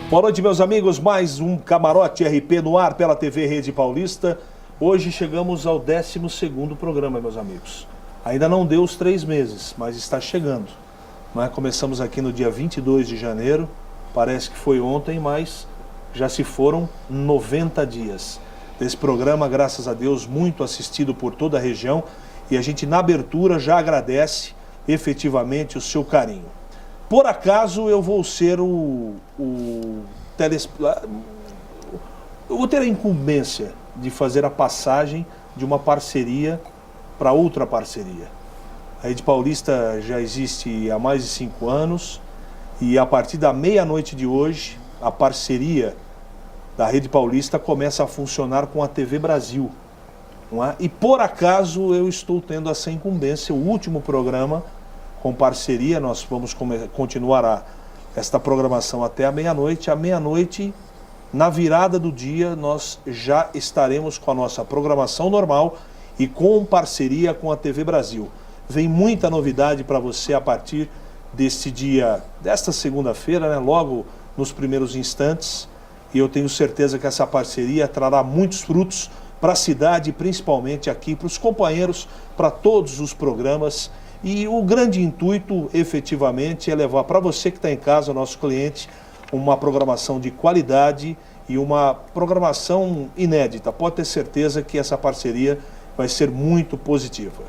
Boa noite, meus amigos. Mais um Camarote RP no ar pela TV Rede Paulista. Hoje chegamos ao 12º programa, meus amigos. Ainda não deu os 3 meses, mas está chegando. Começamos aqui no dia 22 de janeiro. Parece que foi ontem, mas já se foram 90 dias desse programa, graças a Deus, muito assistido por toda a região. E a gente, na abertura, já agradece efetivamente o seu carinho. Por acaso eu vou ser eu vou ter a incumbência de fazer a passagem de uma parceria para outra parceria. A Rede Paulista já existe há mais de 5 anos e a partir da meia-noite de hoje, a parceria da Rede Paulista começa a funcionar com a TV Brasil. Não é? E por acaso eu estou tendo essa incumbência, o último programa com parceria, nós vamos continuar esta programação até a meia-noite. À meia-noite, na virada do dia, nós já estaremos com a nossa programação normal e com parceria com a TV Brasil. Vem muita novidade para você a partir desta segunda-feira, né? Logo nos primeiros instantes. E eu tenho certeza que essa parceria trará muitos frutos para a cidade, principalmente aqui para os companheiros, para todos os programas. E o grande intuito, efetivamente, é levar para você que está em casa, nosso cliente, uma programação de qualidade e uma programação inédita. Pode ter certeza que essa parceria vai ser muito positiva.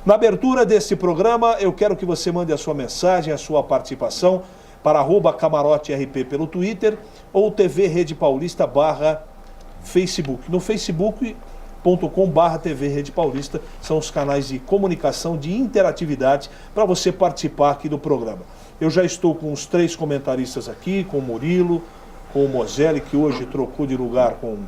Na abertura desse programa, eu quero que você mande a sua mensagem, a sua participação para @CamaroteRP pelo Twitter ou TV Rede Paulista /Facebook. No facebook.com/TV Rede Paulista são os canais de comunicação, de interatividade para você participar aqui do programa. Eu já estou com os 3 comentaristas aqui, com o Murilo, com o Moselli, que hoje trocou de lugar com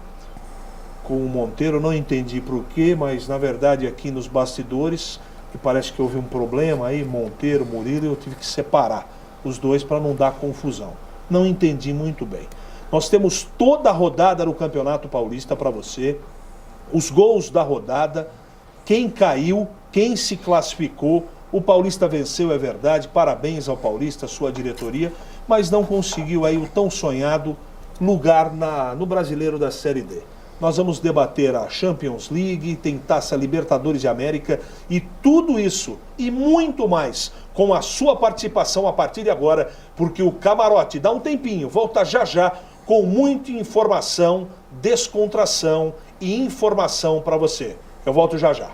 o Monteiro. Não entendi por quê, mas na verdade aqui nos bastidores, que parece que houve um problema aí, Monteiro, Murilo, eu tive que separar os dois para não dar confusão. Não entendi muito bem. Nós temos toda a rodada do Campeonato Paulista para você, os gols da rodada, quem caiu, quem se classificou. O Paulista venceu, é verdade, parabéns ao Paulista, sua diretoria, mas não conseguiu aí o tão sonhado lugar no Brasileiro da Série D. Nós vamos debater a Champions League, tem Taça Libertadores de América e tudo isso e muito mais com a sua participação a partir de agora, porque o Camarote dá um tempinho, volta já já com muita informação, descontração e informação para você. Eu volto já já.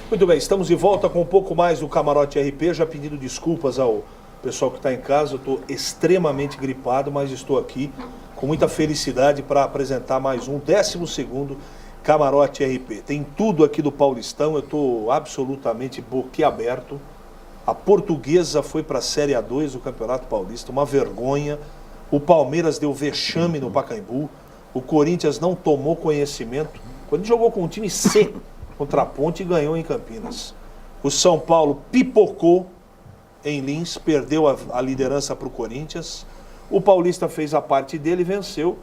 Muito bem, estamos de volta com um pouco mais do Camarote RP, já pedindo desculpas ao pessoal que está em casa. Eu estou extremamente gripado, mas estou aqui com muita felicidade para apresentar mais um 12º Camarote RP. Tem tudo aqui do Paulistão, eu estou absolutamente boquiaberto. A Portuguesa foi para a Série A2 do Campeonato Paulista, uma vergonha. O Palmeiras deu vexame no Pacaembu, o Corinthians não tomou conhecimento. Quando ele jogou com um time C contra a Ponte e ganhou em Campinas. O São Paulo pipocou em Lins, perdeu a liderança para o Corinthians. O Paulista fez a parte dele e venceu,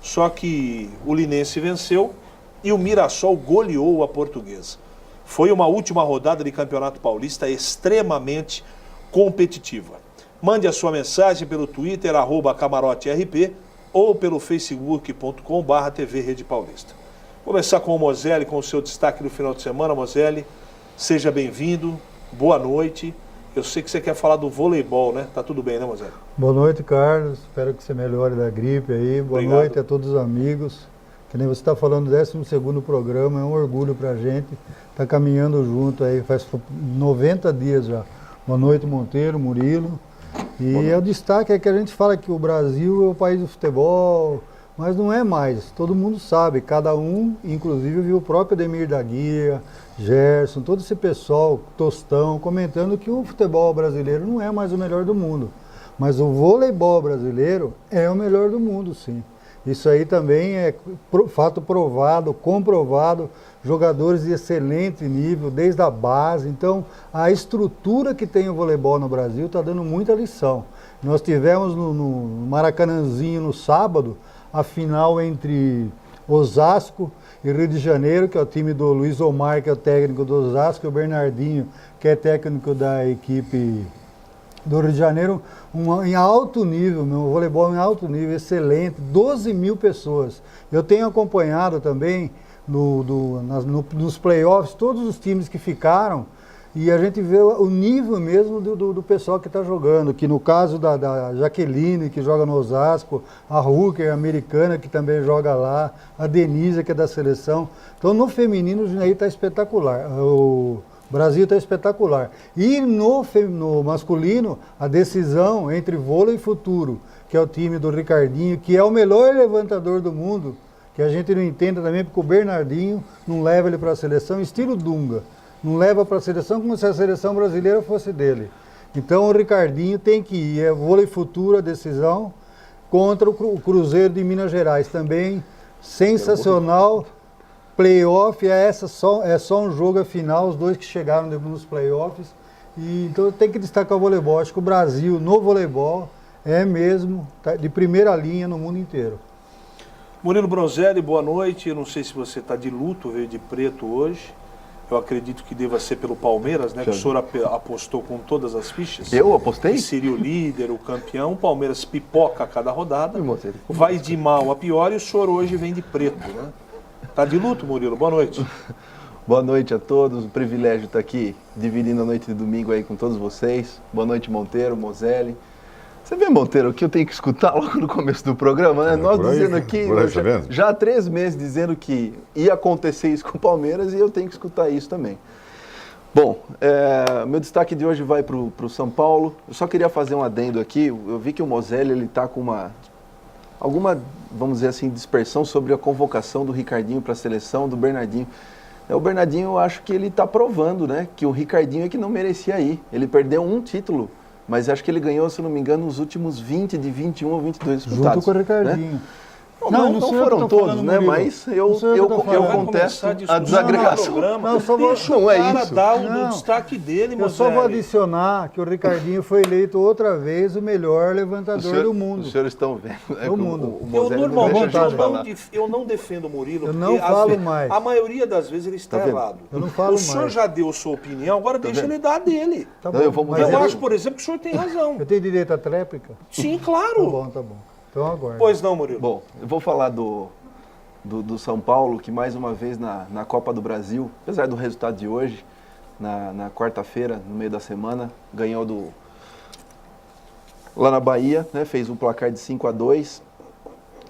só que o Linense venceu e o Mirassol goleou a Portuguesa. Foi uma última rodada de Campeonato Paulista extremamente competitiva. Mande a sua mensagem pelo Twitter, @CamaroteRP, ou pelo facebook.com/TV Rede Paulista. Começar com o Moselli, com o seu destaque do final de semana. Moselli, seja bem-vindo, boa noite. Eu sei que você quer falar do voleibol, né? Tá tudo bem, né, Moselli? Boa noite, Carlos. Espero que você melhore da gripe aí. Boa Obrigado. noite a todos os amigos. Que nem você está falando, 12º programa, é um orgulho pra gente. Tá caminhando junto aí, faz 90 dias já. Boa noite, Monteiro, Murilo. E o destaque é que a gente fala que o Brasil é o país do futebol, mas não é mais, todo mundo sabe, cada um, inclusive viu o próprio Ademir da Guia, Gerson, todo esse pessoal, Tostão, comentando que o futebol brasileiro não é mais o melhor do mundo. Mas o voleibol brasileiro é o melhor do mundo, sim. Isso aí também é fato provado, comprovado, jogadores de excelente nível, desde a base. Então, a estrutura que tem o voleibol no Brasil está dando muita lição. Nós tivemos no Maracanãzinho no sábado, a final entre Osasco e Rio de Janeiro, que é o time do Luiz Omar, que é o técnico do Osasco, e o Bernardinho, que é técnico da equipe do Rio de Janeiro, em alto nível, meu voleibol em alto nível, excelente, 12 mil pessoas. Eu tenho acompanhado também nos playoffs todos os times que ficaram, e a gente vê o nível mesmo do pessoal que está jogando, que no caso da Jaqueline, que joga no Osasco, a Hooker, a americana, que também joga lá, a Denise, que é da seleção. Então no feminino o Jundiaí está espetacular. O Brasil está espetacular. E no masculino, a decisão entre Vôlei e Futuro, que é o time do Ricardinho, que é o melhor levantador do mundo, que a gente não entende também, porque o Bernardinho não leva ele para a seleção, estilo Dunga. Não leva para a seleção como se a seleção brasileira fosse dele. Então o Ricardinho tem que ir. É Vôlei Futuro a decisão contra o Cruzeiro de Minas Gerais. Também sensacional. Playoff, é só um jogo a final, os dois que chegaram nos playoffs. Então tem que destacar o voleibol. Acho que o Brasil no voleibol é mesmo de primeira linha no mundo inteiro. Murilo Bronzelli, boa noite. Eu não sei se você está de luto, veio de preto hoje. Eu acredito que deva ser pelo Palmeiras, né? Que o senhor apostou com todas as fichas. Eu apostei? Que seria o líder, o campeão. O Palmeiras pipoca a cada rodada. Vai de mal a pior e o senhor hoje vem de preto, né? Tá de luto, Murilo? Boa noite. Boa noite a todos. Um privilégio estar aqui dividindo a noite de domingo aí com todos vocês. Boa noite, Monteiro, Moselli. Você vê, Monteiro, o que eu tenho que escutar logo no começo do programa, né? Nós dizendo aqui, já há 3 meses dizendo que ia acontecer isso com o Palmeiras e eu tenho que escutar isso também. Bom, meu destaque de hoje vai para o São Paulo. Eu só queria fazer um adendo aqui. Eu vi que o Moselli ele está com alguma, vamos dizer assim, dispersão sobre a convocação do Ricardinho para a seleção, do Bernardinho. O Bernardinho, eu acho que ele está provando, né? Que o Ricardinho é que não merecia ir. Ele perdeu um título. Mas acho que ele ganhou, se não me engano, os últimos 20 de 21 ou 22 disputados. Junto com o Ricardinho. Né? Não foram todos, né? Mas eu contesto a desagregação. Deixa o cara dar o destaque dele, Eu só vou adicionar que o Ricardinho foi eleito outra vez o melhor levantador do mundo. Os senhores estão vendo. Do mundo. Eu não defendo o Murilo, eu não falo mais. A maioria das vezes ele está errado. Eu não falo mais. O senhor já deu sua opinião, agora deixa ele dar a dele. Tá bom, eu acho, por exemplo, que o senhor tem razão. Eu tenho direito à tréplica? Sim, claro. Tá bom. Então agora. Pois não, Murilo. Bom, eu vou falar do São Paulo, que mais uma vez na Copa do Brasil, apesar do resultado de hoje, na quarta-feira, no meio da semana, ganhou lá na Bahia, né, fez um placar de 5-2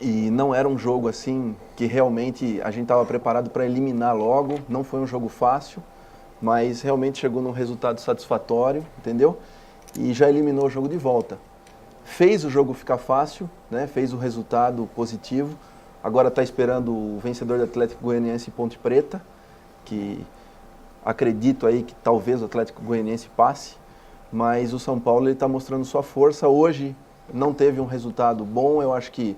e não era um jogo assim que realmente a gente estava preparado para eliminar logo, não foi um jogo fácil, mas realmente chegou num resultado satisfatório, entendeu? E já eliminou o jogo de volta. Fez o jogo ficar fácil, né? Fez o resultado positivo. Agora está esperando o vencedor do Atlético Goianiense e Ponte Preta, que acredito aí que talvez o Atlético Goianiense passe, mas o São Paulo está mostrando sua força. Hoje não teve um resultado bom, eu acho que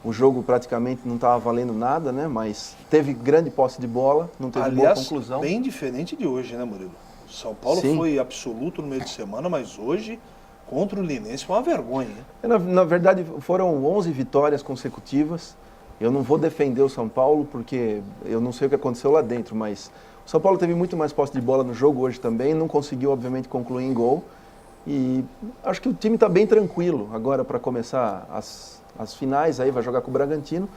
o jogo praticamente não estava valendo nada, né? Mas teve grande posse de bola, não teve boa conclusão. Bem diferente de hoje, né, Murilo? São Paulo foi absoluto no meio de semana, mas hoje contra o Linense foi uma vergonha. Na verdade, foram 11 vitórias consecutivas. Eu não vou defender o São Paulo, porque eu não sei o que aconteceu lá dentro, mas o São Paulo teve muito mais posse de bola no jogo hoje também, não conseguiu, obviamente, concluir em gol. E acho que o time está bem tranquilo agora para começar as finais, aí vai jogar com o Bragantino.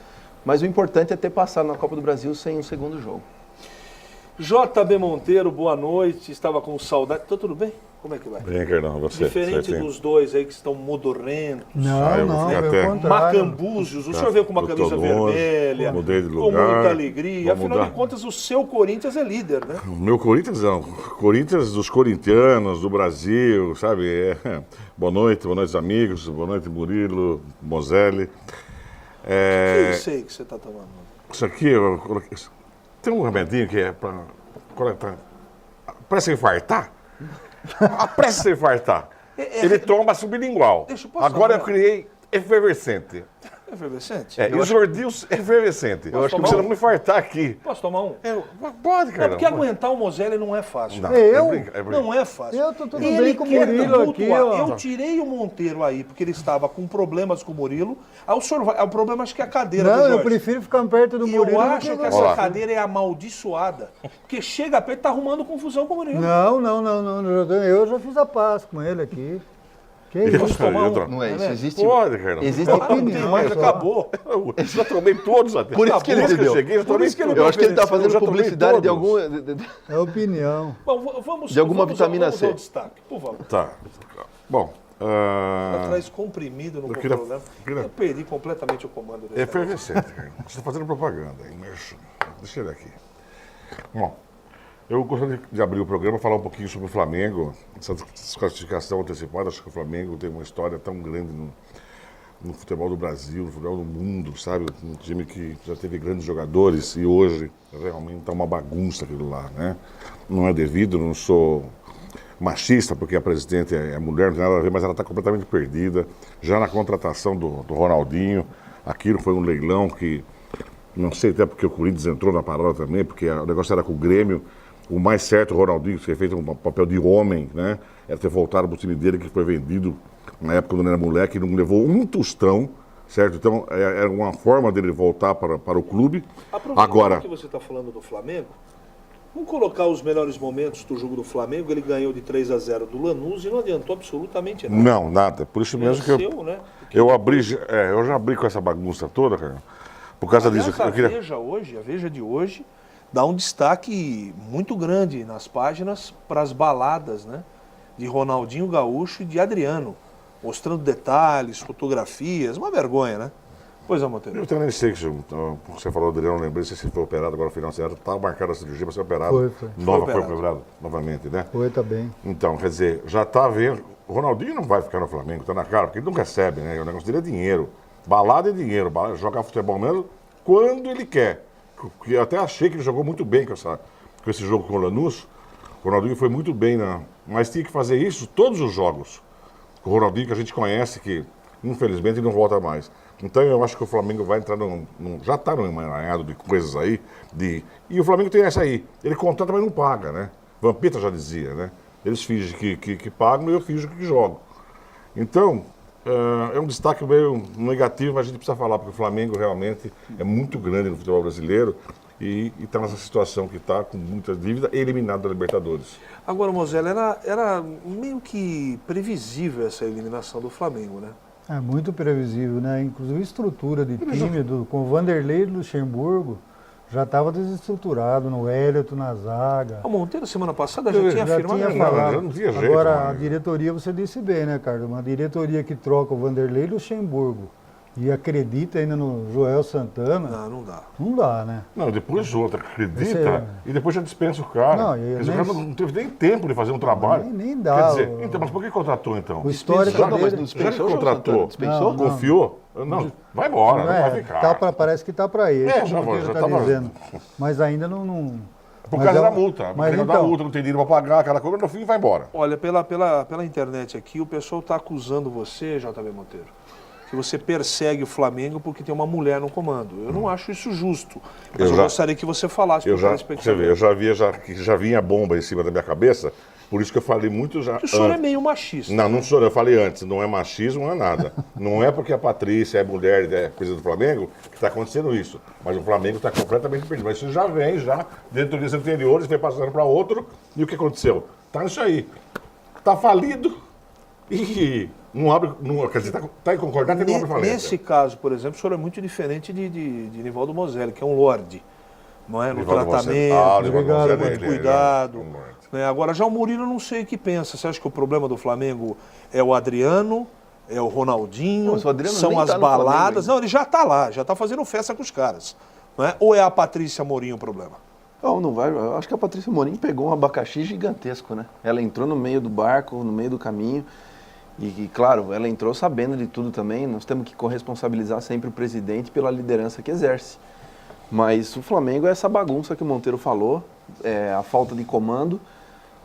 Mas o importante é ter passado na Copa do Brasil sem um segundo jogo. JB Monteiro, boa noite. Estava com saudade. Tá tudo bem? Como é que vai? Bem, Cardão, você. Diferente dos dois aí que estão modorrentos. Não, Macambúzios. O senhor veio com uma camisa vermelha. Mudei de lugar. Com muita alegria. Afinal de contas, o seu Corinthians é líder, né? O meu Corinthians não. Corinthians dos corintianos, do Brasil, sabe? Boa noite, amigos. Boa noite, Murilo, Moselli. Que eu sei que você está tomando. Isso aqui, eu coloquei. Tem um remedinho que é para. Parece infartar. Presta se infartar. Ele toma sublingual. Agora eu criei efervescente. Efervescente? E os gordinhos efervescente. Eu acho que você não me infartar aqui. Posso tomar um? Pode, É cara. porque aguentar o Moselli não é fácil. Não, Eu? Não é fácil. Eu tô tudo Ele bem com o quer Murilo aqui, tumultuar. ó. Eu tirei o Monteiro aí, porque ele estava com problemas com o Murilo. Aí o senhor vai... O problema acho que é a cadeira do Não, eu Jorge. prefiro ficar perto do Murilo. Eu do acho que você. essa cadeira é amaldiçoada. Porque chega perto e tá arrumando confusão com o Murilo. Não. Eu já fiz a paz com ele aqui. Que isso? tomar um. Não é isso. Existe, Pode, cara. existe Ah, não tem opinião, mais, só. acabou. Eu já tomei todos até. Por isso que ele Depois entendeu. eu cheguei, eu Por tomei isso que ele tudo. Eu acho que ele está Eu fazendo já tomei publicidade de todos. algum. É opinião. Bom, vamos, De alguma vitamina vamos C. ao destaque, por favor. Tá. Bom. Atrás comprimido no eu queria- programa. queria- Eu perdi completamente o comando desse Efervescente, cara. Você está fazendo propaganda, imerso. Deixa ele aqui. Bom, eu gostaria de abrir o programa e falar um pouquinho sobre o Flamengo. Essa desclassificação antecipada, acho que o Flamengo tem uma história tão grande no futebol do Brasil, no futebol do mundo, sabe? Um time que já teve grandes jogadores e hoje realmente está uma bagunça aquilo lá, né? Não é devido, não sou machista, porque a presidente é mulher, não tem nada a ver, mas ela está completamente perdida. Já na contratação do Ronaldinho, aquilo foi um leilão que, não sei até porque o Corinthians entrou na parada também, porque o negócio era com o Grêmio. O mais certo, o Ronaldinho, que tinha feito um papel de homem, né? Era ter voltado para o time dele, que foi vendido na época quando ele era moleque, não levou um tostão, certo? Então, era uma forma dele voltar para o clube. Aproveitando Agora, que você está falando do Flamengo, vamos colocar os melhores momentos do jogo do Flamengo. Ele ganhou de 3-0 do Lanús e não adiantou absolutamente nada. não, nada. Por isso mesmo que Venceu, né? eu já abri com essa bagunça toda, cara. Por causa disso, Aliás, eu queria... a Veja de hoje, dá um destaque muito grande nas páginas para as baladas, né? De Ronaldinho Gaúcho e de Adriano, mostrando detalhes, fotografias, uma vergonha, né? Pois é, Monteiro. Eu também nem sei que você falou, Adriano, lembrei se foi operado agora no final de semana. Estava marcada a cirurgia para ser operado. Foi. Foi operado. operado novamente, né? Foi, tá bem. Então, quer dizer, já está vendo. O Ronaldinho não vai ficar no Flamengo, está na cara, porque ele não recebe, né? O negócio dele é dinheiro. Balada é dinheiro. Jogar futebol mesmo quando ele quer. Eu até achei que ele jogou muito bem com esse jogo com o Lanús. O Ronaldinho foi muito bem, mas tinha que fazer isso todos os jogos. O Ronaldinho que a gente conhece, que infelizmente não volta mais. Então eu acho que o Flamengo vai entrar já está num emaranhado de coisas aí. E o Flamengo tem essa aí. Ele contrata, mas não paga, né? Vampeta já dizia, né? Eles fingem que pagam e eu finjo que jogo. Então, é um destaque meio negativo, mas a gente precisa falar, porque o Flamengo realmente é muito grande no futebol brasileiro e está nessa situação que está, com muita dívida, eliminado da Libertadores. Agora, Moselli, era meio que previsível essa eliminação do Flamengo, né? É muito previsível, né? Inclusive a estrutura de time com o Vanderlei Luxemburgo já estava desestruturado no Wellington, na zaga. O Monteiro, semana passada, já tinha Já afirmado tinha que falado. já não tinha jeito, Agora, mano. a diretoria, você disse bem, né, Carlos? Uma diretoria que troca o Vanderlei Luxemburgo e acredita ainda no Joel Santana, não dá. não dá, né? Não, depois outra, acredita, Esse e depois já dispensa o cara. Não, Quer e dizer, o nem- cara não teve nem tempo de fazer um trabalho. Nem dá. Quer dizer, então, mas por que contratou então? O histórico Não, mas dele... não Já que dispensou o João contratou, Santana, dispensou? Não. confiou? Não, vai embora, não vai ficar. parece que está para ele, É, o já Monteiro já tá tava- dizendo. Mas ainda não... Por mas causa é da um- multa. mas Porque não dá então- multa, não tem dinheiro para pagar aquela coisa, no fim vai embora. Olha, pela internet aqui, o pessoal está acusando você, JB Monteiro, que você persegue o Flamengo porque tem uma mulher no comando. Eu não acho isso justo. Mas eu gostaria que você falasse para o Você telespectador. vê, que já vinha bomba em cima da minha cabeça, por isso que eu falei muito já. O senhor é antes. meio machista. Não sou, eu falei antes, não é machismo, não é nada. Não é porque a Patrícia é mulher, é coisa do Flamengo, que está acontecendo isso. Mas o Flamengo está completamente perdido. Mas isso já vem, dentro dos anteriores, foi passando para outro, e o que aconteceu? Está nisso aí. Está falido e não abre, quer dizer, está em concordância e não abre falência. Nesse caso, por exemplo, o senhor é muito diferente de Nivaldo Moselli, que é um lorde. Não é? No Nivaldo tratamento, Moselli. O Nivaldo Obrigado, Moselli, muito ele é cuidado. um lorde. Né? Agora, já o Murilo, eu não sei o que pensa. Você acha que o problema do Flamengo é o Adriano, é o Ronaldinho, Mas o Adriano são nem as tá no Flamengo baladas? ainda. Não, ele já está lá, já está fazendo festa com os caras. Não é? Ou é a Patrícia Morinho o problema? Não vai. Eu acho que a Patrícia Morim pegou um abacaxi gigantesco, né? Ela entrou no meio do barco, no meio do caminho. E, claro, ela entrou sabendo de tudo também. Nós temos que corresponsabilizar sempre o presidente pela liderança que exerce. Mas o Flamengo é essa bagunça que o Monteiro falou, a falta de comando.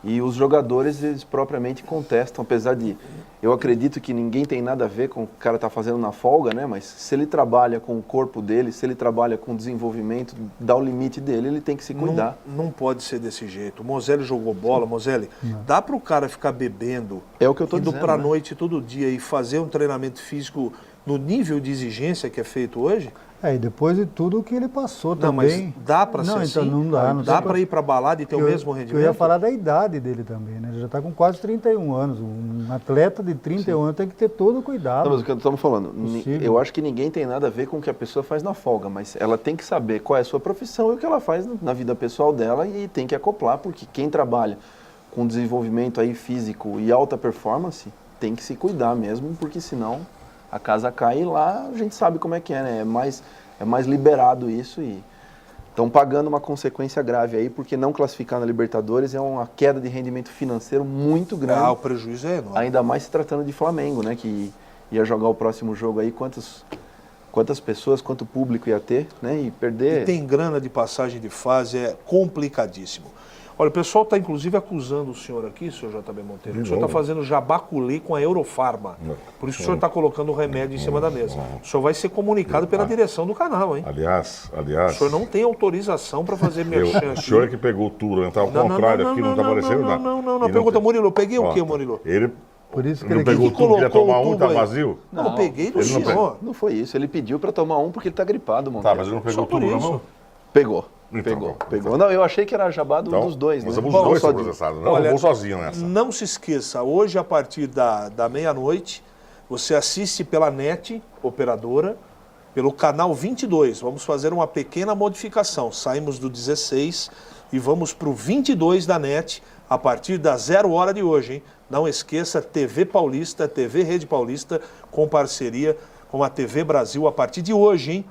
E os jogadores, eles propriamente contestam, apesar de... Eu acredito que ninguém tem nada a ver com o que o cara está fazendo na folga, né? Mas se ele trabalha com o corpo dele, se ele trabalha com o desenvolvimento, dá o limite dele, ele tem que se cuidar. Não pode ser desse jeito. O Moselli jogou bola, Moselli. Dá para o cara ficar bebendo, É o que eu tô indo dizendo, para a né? noite todo dia e fazer um treinamento físico no nível de exigência que é feito hoje? E depois de tudo que ele passou Não, mas também. dá para ser Não, então assim? não dá. Não Dá tem para ir para a balada e ter o mesmo rendimento? Eu ia falar da idade dele também, né? Ele já está com quase 31 anos. Um atleta de 31 anos tem que ter todo o cuidado. Não, mas o que estamos falando, Possível. eu acho que ninguém tem nada a ver com o que a pessoa faz na folga, mas ela tem que saber qual é a sua profissão e o que ela faz na vida pessoal dela e tem que acoplar, porque quem trabalha com desenvolvimento aí físico e alta performance tem que se cuidar mesmo, porque senão a casa cai e lá a gente sabe como é que é, né? É mais liberado isso e estão pagando uma consequência grave aí, porque não classificar na Libertadores é uma queda de rendimento financeiro muito grande. O prejuízo é enorme. Ainda mais se tratando de Flamengo, né? Que ia jogar o próximo jogo aí, quantas pessoas, quanto público ia ter, né? E perder... E tem grana de passagem de fase, é complicadíssimo. Olha, o pessoal está inclusive acusando o senhor aqui, senhor JB Monteiro, que o senhor está fazendo jabaculê com a Eurofarma. Por isso o senhor está colocando o remédio em cima da mesa. O senhor vai ser comunicado pela direção do canal, hein? Aliás... O senhor não tem autorização para fazer merchan O aqui. senhor é que pegou tudo, né? Tá ao contrário aqui, não tá aparecendo nada. Não. E Pergunta, tem- Murilo, eu peguei o Ó, quê, Murilo? Ele Por isso que não ele pegou que tudo, queria colocou tomar o um, tubo tá aí? vazio? Não, eu peguei do ele não senhor. Não foi isso, ele pediu para tomar um porque ele tá gripado, mano. Tá, mas ele não Só pegou por tudo na isso. mão? Pegou. Então, Pegou. Não, eu achei que era jabá Então, dos dois, né? nós somos Não os dois só são de- processados. Não, Olha, eu vou sozinho nessa. Não se esqueça, hoje a partir da meia-noite, você assiste pela NET, operadora, pelo canal 22. Vamos fazer uma pequena modificação. Saímos do 16 e vamos para o 22 da NET a partir da 0 hora de hoje, hein? Não esqueça, TV Paulista, TV Rede Paulista, com parceria com a TV Brasil a partir de hoje, hein?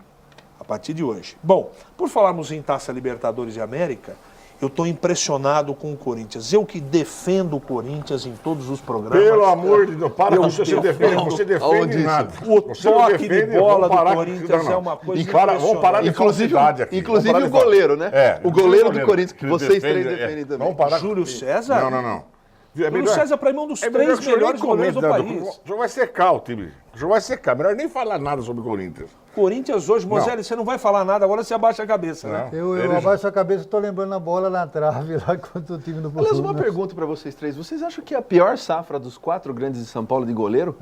A partir de hoje. Bom, por falarmos em Taça Libertadores de América, eu estou impressionado com o Corinthians. Eu que defendo o Corinthians em todos os programas. Pelo amor de Deus, para, Eu você defendo. você defende Aonde isso? nada. O Você não toque de defende, bola vamos do parar com- Corinthians não. é uma coisa Vamos parar de Inclusive, falsidade aqui. inclusive Vamos o parar de goleiro, né? É, O goleiro do Corinthians, que ele vocês três defende, defendem também. Vamos parar com- Júlio César? Não. Júlio César, para mim, é um dos É melhor três que o senhor nem melhores goleiros do comenta, país. O senhor vai secar o time. O senhor vai secar. Melhor nem falar nada sobre o Corinthians. Corinthians hoje, Moselli, você não vai falar nada, agora você abaixa a cabeça, né? Não. Eu Ele- abaixo a cabeça e estou lembrando a bola na trave lá contra o time do Aliás, uma Palmeiras. pergunta para vocês três. Vocês acham que é a pior safra dos 4 grandes de São Paulo de goleiro?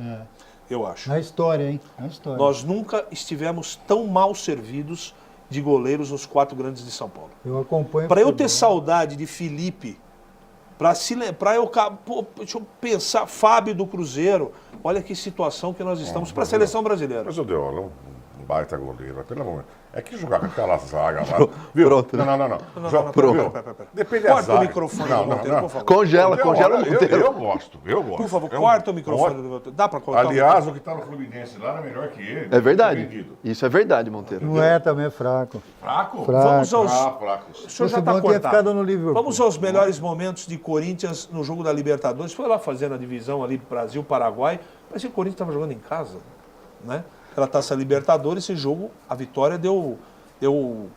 Eu acho. Na história, hein? Na história. Nós nunca estivemos tão mal servidos de goleiros nos 4 grandes de São Paulo. Eu acompanho. Para eu ter futebol. saudade de Felipe, para eu deixa eu pensar, Fábio do Cruzeiro, olha que situação que nós estamos para a seleção brasileira. Mas o Deola, um baita goleiro, pelo amor. É que jogar com aquela zaga lá. Viu? Pronto. Não. Não, pronto. viu? Depende da Corta zaga. o microfone do Monteiro, por favor. Congela o eu, Monteiro. eu gosto. Por favor, Eu- corta o microfone do gosto. Monteiro. Dá para cortar Aliás, o que está no Fluminense lá é melhor que ele. É verdade. Vendido. Isso é verdade, Monteiro. Não é, também é fraco. Fraco? Fraco. Vamos aos... Fraco. O senhor já Fosse está bom, tinha cortado. ficado no Liverpool. Vamos aos melhores momentos de Corinthians no jogo da Libertadores. Foi lá fazendo a divisão ali Brasil-Paraguai, mas o Corinthians estava jogando em casa, né? Pela Taça Libertadores, esse jogo, a vitória deu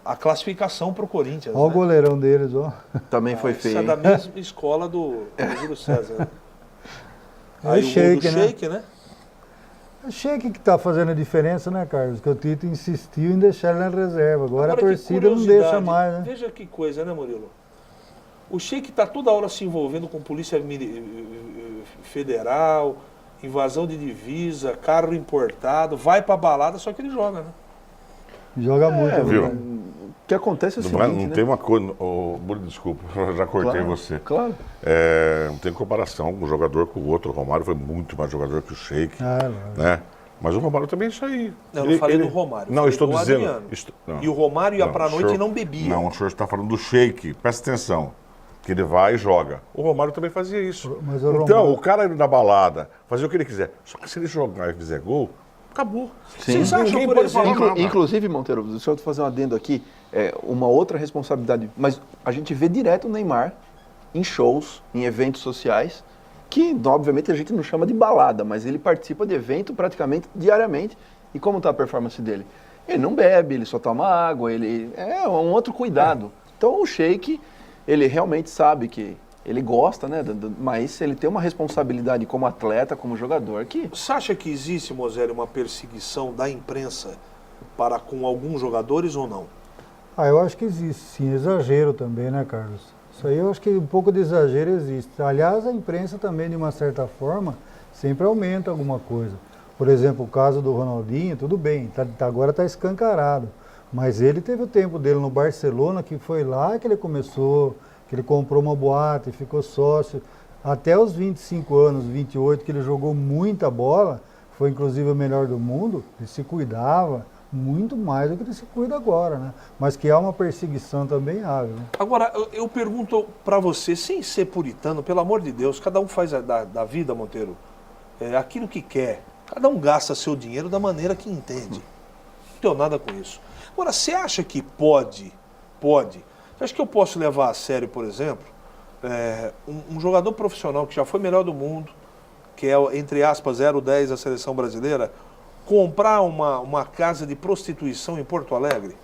a classificação para o Corinthians. Olha o né? goleirão deles, ó. Também foi Isso é feio. da hein? mesma escola do Júlio César. né? É o Aí o gol Sheik, do né? Sheik, né? É o Sheik que está fazendo a diferença, né, Carlos? Que o Tito insistiu em deixar ele na reserva. Agora a que torcida não curiosidade. deixa mais, né? Veja que coisa, né, Murilo? O Sheik está toda hora se envolvendo com polícia federal, invasão de divisa, carro importado, vai pra balada, só que ele joga, né? Joga muito, viu? né? O que acontece é o Não, seguinte, não né? tem uma coisa. Desculpa, eu já cortei Claro, você. Claro. Não tem comparação um jogador com o outro. O Romário foi muito mais jogador que o Sheik. Lógico. Né? Mas o Romário também é isso aí. Não, eu não falei do Romário, Não, falei estou do dizendo. Adriano. Não. E o Romário ia pra o noite senhor- e não bebia. Não, o senhor está falando do Sheik. Presta atenção. Que ele vai e joga. O Romário também fazia isso. Mas o Então, Romário- o cara indo na balada, fazer o que ele quiser. Só que se ele jogar e fizer gol, acabou. Vocês acham, Ninguém por pode exemplo, falar nada. Inclusive, Monteiro, deixa eu fazer um adendo aqui, uma outra responsabilidade, mas a gente vê direto o Neymar em shows, em eventos sociais, que obviamente a gente não chama de balada, mas ele participa de evento praticamente diariamente. E como está a performance dele? Ele não bebe, ele só toma água, ele é um outro cuidado. Então o Sheik, ele realmente sabe que Ele gosta, né? Mas ele tem uma responsabilidade como atleta, como jogador, que... Você acha que existe, Moselli, uma perseguição da imprensa para com alguns jogadores ou não? Eu acho que existe, sim. Exagero também, né, Carlos? Isso aí eu acho que um pouco de exagero existe. Aliás, a imprensa também, de uma certa forma, sempre aumenta alguma coisa. Por exemplo, o caso do Ronaldinho, tudo bem, agora está escancarado. Mas ele teve o tempo dele no Barcelona, que foi lá que ele começou, que ele comprou uma boate, ficou sócio. Até os 25 anos, 28, que ele jogou muita bola, foi inclusive o melhor do mundo, ele se cuidava muito mais do que ele se cuida agora, né? Mas que há uma perseguição também há, né? Agora, eu pergunto para você, sem ser puritano, pelo amor de Deus, cada um faz da vida, Monteiro, aquilo que quer. Cada um gasta seu dinheiro da maneira que entende. Não tenho nada com isso. Agora, você acha que pode? Você acha que eu posso levar a sério, por exemplo, um jogador profissional que já foi melhor do mundo, que é, entre aspas, 010 da seleção brasileira, comprar uma casa de prostituição em Porto Alegre?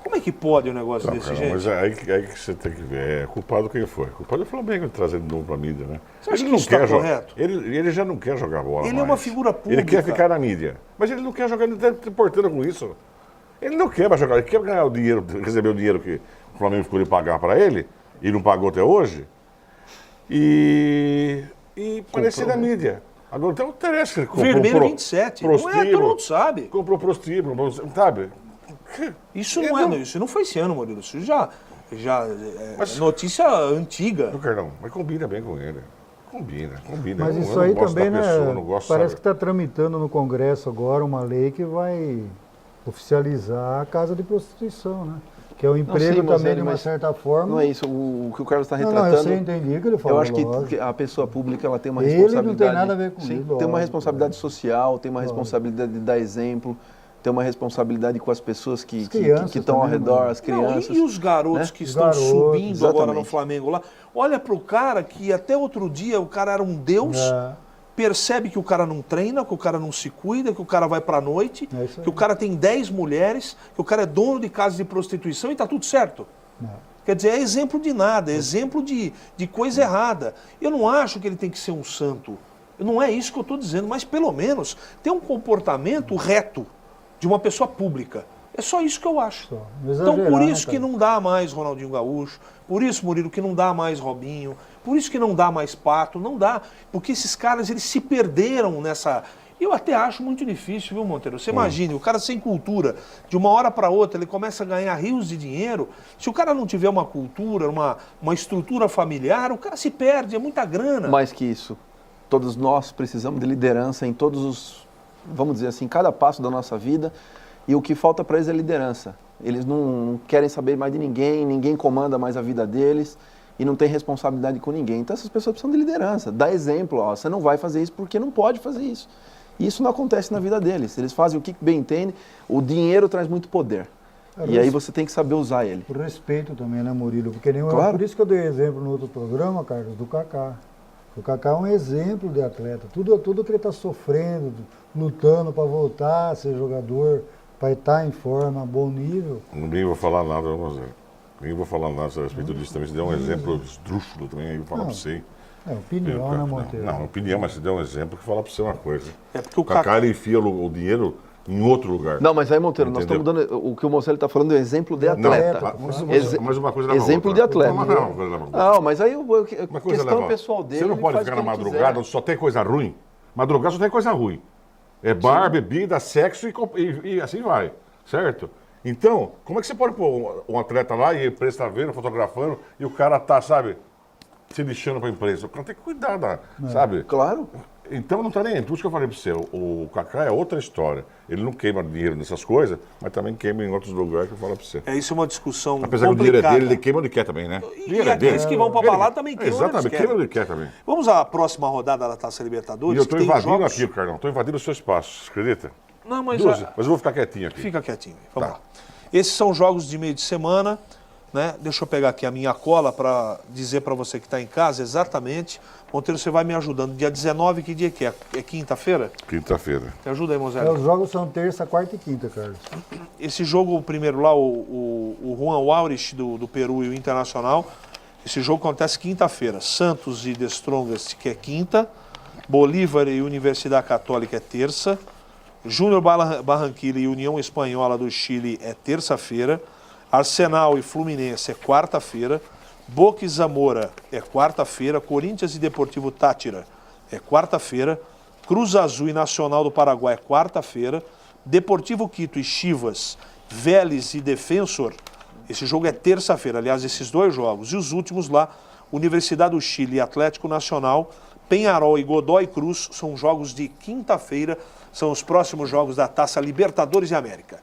Como é que pode um negócio desse, Cara, gente? mas aí que você tem que ver. É culpado quem foi? Culpado é o Flamengo de trazer de novo pra mídia, né? Você acha que isso está correto? Ele já não quer jogar bola Ele mais. é uma figura pública. Ele quer ficar na mídia. Mas ele não quer jogar, ele não está se importando com isso. Ele não quer mais jogar, ele quer ganhar o dinheiro, receber o dinheiro que o Flamengo ficou de pagar para ele, e não pagou até hoje, e aparecer na mídia. Agora, então, interessa que ele comprou Vermelho 27. Não é, todo mundo sabe. Comprou prostíbulo, sabe? Isso isso não foi esse ano, Murilo. Isso já é notícia antiga. Carlão, mas combina bem com ele. Combina. Mas Eu isso não aí gosto também, da né? pessoa, não gosto, Parece sabe? que está tramitando no Congresso agora uma lei que vai oficializar a casa de prostituição, né? Que é o emprego sim, também, de uma mas certa forma. Não é isso, o que o Carlos está Não, retratando... eu sei, entendi o que ele falou. Eu acho lógico. que a pessoa pública ela tem uma Ele responsabilidade... não tem nada a ver com sim, isso, tem uma lógico, responsabilidade social, tem uma lógico. responsabilidade de dar exemplo, tem uma responsabilidade com as pessoas que crianças estão ao também, redor, mano. as crianças. Não, e os garotos né? que Os estão garotos, subindo agora no exatamente. Flamengo lá. Olha pro cara que até outro dia o cara era um deus, percebe que o cara não treina, que o cara não se cuida, que o cara vai pra noite, É isso aí. que o cara tem 10 mulheres, que o cara é dono de casa de prostituição e tá tudo certo. Quer dizer, é exemplo de nada, é exemplo de coisa errada. Eu não acho que ele tem que ser um santo. Não é isso que eu estou dizendo, mas pelo menos ter um comportamento reto de uma pessoa pública. É só isso que eu acho. Só. Então, por Exagerar, isso né, que cara? não dá mais Ronaldinho Gaúcho, por isso, Murilo, que não dá mais Robinho, por isso que não dá mais Pato, não dá. Porque esses caras, eles se perderam nessa... Eu até acho muito difícil, viu, Monteiro? Você imagine, o cara sem cultura, de uma hora para outra, ele começa a ganhar rios de dinheiro. Se o cara não tiver uma cultura, uma estrutura familiar, o cara se perde, é muita grana. Mais que isso, todos nós precisamos de liderança em todos os, vamos dizer assim, cada passo da nossa vida. E o que falta para eles é liderança. Eles não querem saber mais de ninguém comanda mais a vida deles e não tem responsabilidade com ninguém. Então essas pessoas precisam de liderança. Dá exemplo, ó, você não vai fazer isso porque não pode fazer isso. E isso não acontece na vida deles. Eles fazem o que bem entendem, o dinheiro traz muito poder. E aí você tem que saber usar ele. Por respeito também, né, Murilo? Porque Claro. por isso que eu dei exemplo no outro programa, Carlos, do Kaká. O Kaká é um exemplo de atleta. Tudo que ele está sofrendo, lutando para voltar a ser jogador, para estar em forma, a bom nível. Nem vou falar nada, José. Nem vou falar nada a respeito disso também. Você deu um exemplo esdrúxulo também, aí eu vou falar para você. É opinião, né, Monteiro? Não, opinião, mas você deu um exemplo que falar para você uma coisa. É porque o Kaká ele enfia o dinheiro em outro lugar. Não, mas aí, Monteiro, nós Entendeu? estamos dando. O que o Mocelli está falando é um exemplo de Não, atleta. mas uma coisa leva a Exemplo outra. de atleta. Uma coisa leva a outra. Não, mas aí Uma a coisa leva a questão outra. pessoal dele. Você não ele pode faz ficar o na que ele madrugada quiser. onde só tem coisa ruim. Madrugada só tem coisa ruim. É bar, bebida, sexo e assim vai. Certo? Então, como é que você pode pôr um atleta lá e a imprensa está vendo, fotografando, e o cara tá, sabe, se lixando para a imprensa? O cara tem que cuidar, sabe? Claro. Então não tá nem. Por isso que eu falei para você, o Kaká é outra história. Ele não queima dinheiro nessas coisas, mas também queima em outros lugares que eu falo para você. Isso é uma discussão Apesar que o dinheiro é dele, ele queima onde quer também, né? E Dinheiro é aqueles dele. que vão pra Ele- balada também queimam onde Exatamente, eles queima querem. onde quer também. Vamos à próxima rodada da Taça E Libertadores. eu estou que tem invadindo jogos... aqui, Carlão. Estou invadindo o seu espaço, você acredita? Não, mas Mas eu vou ficar quietinho aqui. fica quietinho. Vamos Tá. lá. Esses são jogos de meio de semana, né? Deixa eu pegar aqui a minha cola para dizer para você que está em casa exatamente. Monteiro, você vai me ajudando. Dia 19, que dia que é? É quinta-feira? Quinta-feira. Me ajuda aí, Mozelli. Os jogos são terça, quarta e quinta, Carlos. Esse jogo, o primeiro lá, o Juan Aurich do Peru e o Internacional, Esse jogo acontece quinta-feira. Santos e The Strongest, que é quinta. Bolívar e Universidade Católica é terça. Júnior Barranquilla e União Espanhola do Chile é terça-feira. Arsenal e Fluminense é quarta-feira. Boca e Zamora é quarta-feira. Corinthians e Deportivo Táchira é quarta-feira. Cruz Azul e Nacional do Paraguai é quarta-feira. Deportivo Quito e Chivas, Vélez e Defensor, esse jogo é terça-feira. Aliás, esses dois jogos. E os últimos lá, Universidade do Chile e Atlético Nacional, Peñarol e Godoy Cruz, são jogos de quinta-feira. São os próximos jogos da Taça Libertadores e América.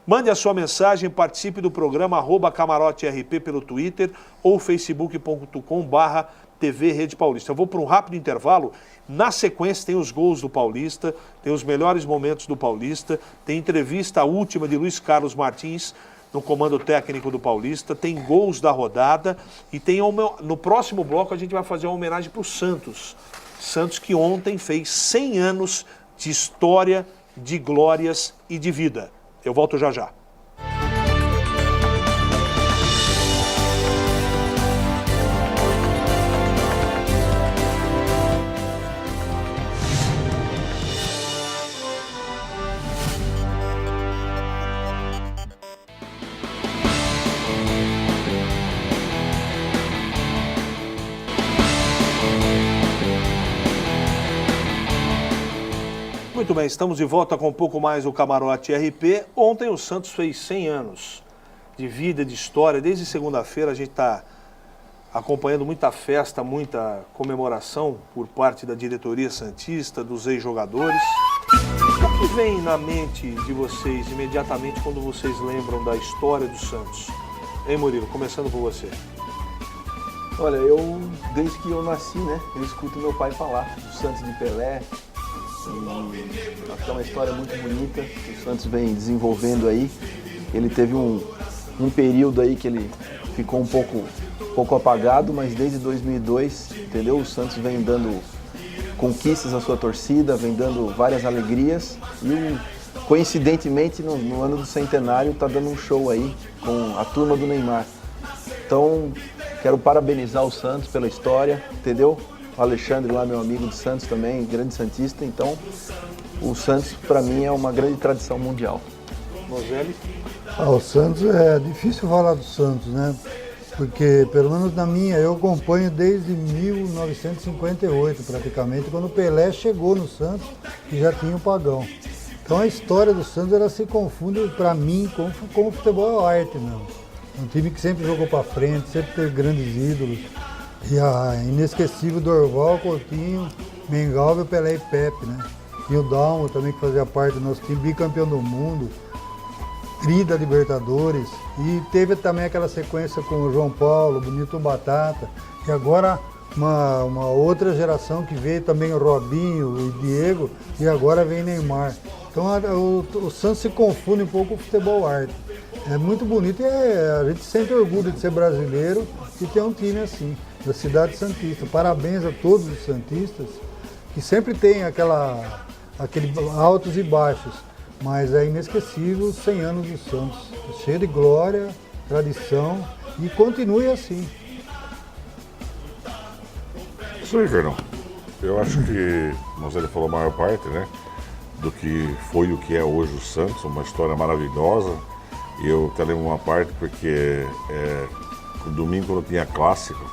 Mande a sua mensagem, participe do programa @CamaroteRP pelo Twitter ou facebook.com/TV Rede Paulista. Eu vou para um rápido intervalo. Na sequência tem os gols do Paulista, tem os melhores momentos do Paulista, tem entrevista última de Luiz Carlos Martins no comando técnico do Paulista, tem gols da rodada e tem no próximo bloco a gente vai fazer uma homenagem para o Santos. Santos que ontem fez 100 anos de história, de glórias e de vida. Eu volto já já. Muito bem, estamos de volta com um pouco mais o Camarote RP. Ontem o Santos fez 100 anos de vida, de história. Desde segunda-feira a gente está acompanhando muita festa, muita comemoração por parte da diretoria santista, dos ex-jogadores. O que vem na mente de vocês imediatamente quando vocês lembram da história do Santos? Hein, Murilo? Começando por você. Olha, desde que eu nasci, né, eu escuto meu pai falar do Santos de Pelé. E acho que é uma história muito bonita que o Santos vem desenvolvendo aí. Ele teve um período aí que ele ficou um pouco apagado, mas desde 2002, entendeu? O Santos vem dando conquistas à sua torcida, vem dando várias alegrias e coincidentemente no ano do centenário está dando um show aí com a turma do Neymar. Então quero parabenizar o Santos pela história, entendeu? O Alexandre lá, meu amigo de Santos também, grande santista. Então, o Santos, para mim, é uma grande tradição mundial. Moselli? O Santos, é difícil falar do Santos, né? Porque, pelo menos na minha, eu acompanho desde 1958, praticamente, quando o Pelé chegou no Santos e já tinha o Pagão. Então, a história do Santos, ela se confunde, para mim, com o futebol arte mesmo. Um time que sempre jogou para frente, sempre teve grandes ídolos. E a inesquecível Dorval, Coutinho, Mengalvio, Pelé e Pepe, né? E o Dalmo também, que fazia parte do nosso time, bicampeão do mundo, tri da Libertadores. E teve também aquela sequência com o João Paulo, Bonito Batata. E agora uma outra geração que veio também o Robinho e Diego, e agora vem Neymar. Então o Santos se confunde um pouco com o futebol arte. É muito bonito e a gente sente orgulho de ser brasileiro e ter um time assim, da cidade santista. Parabéns a todos os santistas, que sempre tem aquele altos e baixos, mas é inesquecível os 100 anos do Santos. Cheio de glória, tradição e continue assim. Isso aí, Fernão. Eu acho que Moselli falou a maior parte, né? Do que foi o que é hoje o Santos, uma história maravilhosa. E eu até lembro uma parte porque no domingo, quando tinha clássico,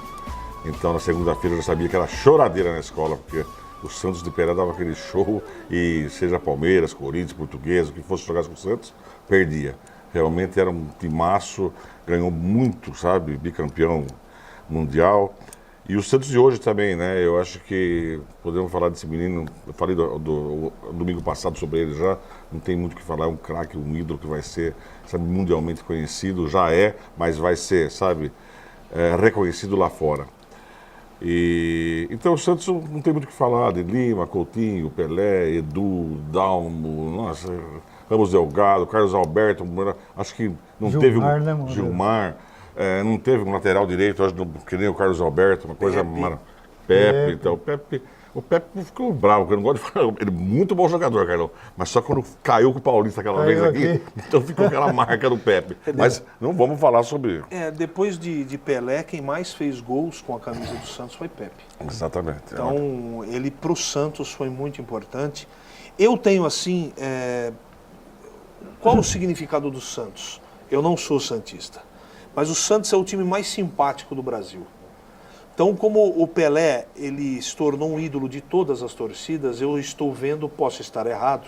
então na segunda-feira eu já sabia que era choradeira na escola, porque o Santos de Pelé dava aquele show e seja Palmeiras, Corinthians, Português, o que fosse jogar com o Santos, perdia. Realmente era um timaço, ganhou muito, sabe, bicampeão mundial. E o Santos de hoje também, né? Eu acho que podemos falar desse menino. Eu falei do domingo passado sobre ele já. Não tem muito o que falar. É um craque, um ídolo que vai ser, sabe, mundialmente conhecido. Já é, mas vai ser, sabe, reconhecido lá fora. E então o Santos não tem muito o que falar. De Lima, Coutinho, Pelé, Edu, Dalmo, nossa, Ramos Delgado, Carlos Alberto. Acho que não Gilmar, teve né, Gilmar. Não teve um lateral direito, acho que nem o Carlos Alberto, uma coisa maravilhosa. Pepe, então, Pepe, O Pepe ficou bravo, porque eu não gosto de falar. Ele é muito bom jogador, Carlão. Mas só quando caiu com o Paulista aquela vez aqui, então ficou aquela marca do Pepe. Mas não vamos falar sobre. Depois de Pelé, quem mais fez gols com a camisa do Santos foi Pepe. Exatamente. Então, ele para o Santos foi muito importante. Eu tenho assim, qual o significado do Santos? Eu não sou santista, mas o Santos é o time mais simpático do Brasil. Então, como o Pelé, ele se tornou um ídolo de todas as torcidas, eu estou vendo, posso estar errado,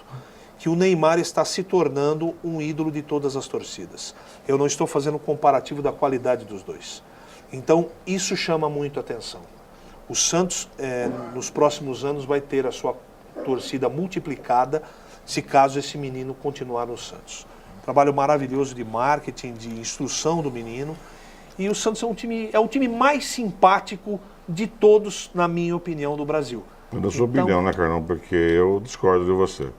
que o Neymar está se tornando um ídolo de todas as torcidas. Eu não estou fazendo um comparativo da qualidade dos dois. Então, isso chama muito atenção. O Santos, nos próximos anos, vai ter a sua torcida multiplicada, se caso esse menino continuar no Santos. Trabalho maravilhoso de marketing, de instrução do menino. E o Santos é o time mais simpático de todos, na minha opinião, do Brasil. Da sua opinião, né, Carlão? Porque eu discordo de você.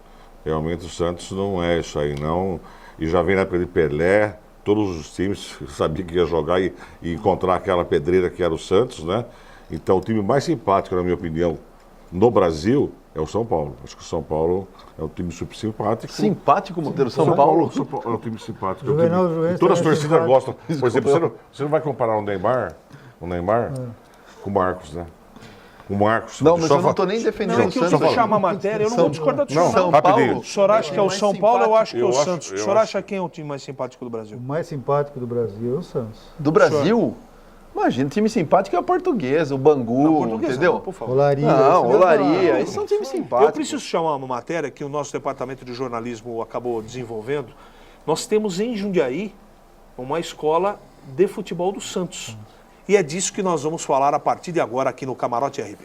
Realmente o Santos não é isso aí, não. E já vem na época de Pelé, todos os times sabiam que ia jogar e encontrar aquela pedreira que era o Santos, né? Então o time mais simpático, na minha opinião, no Brasil é o São Paulo. Acho que o São Paulo é um time super simpático. Simpático, Monteiro? São Paulo? São Paulo é um time simpático. Juvenal Juventus Todas as é torcidas simpático. gostam. Por exemplo, você não vai comparar o Neymar com o Marcos, né? O Marcos. Não, mas eu não estou nem defendendo Não, é o que eu Santos. vou chamar a matéria, eu não vou discordar do senhor. São rapidinho. Paulo. O senhor acha que é o mais São Paulo, eu acho que é o simpático. Santos. O Eu senhor acho. acha quem é o time mais simpático do Brasil? O mais simpático do Brasil é o Santos. Do Brasil? Imagina, time simpático é o Português, o Bangu, Português, entendeu? não, por favor. Olaria. Não, esse Olaria, mesmo. esses são times simpáticos. Eu preciso chamar uma matéria que o nosso departamento de jornalismo acabou desenvolvendo. Nós temos em Jundiaí uma escola de futebol do Santos. E é disso que nós vamos falar a partir de agora aqui no Camarote RB.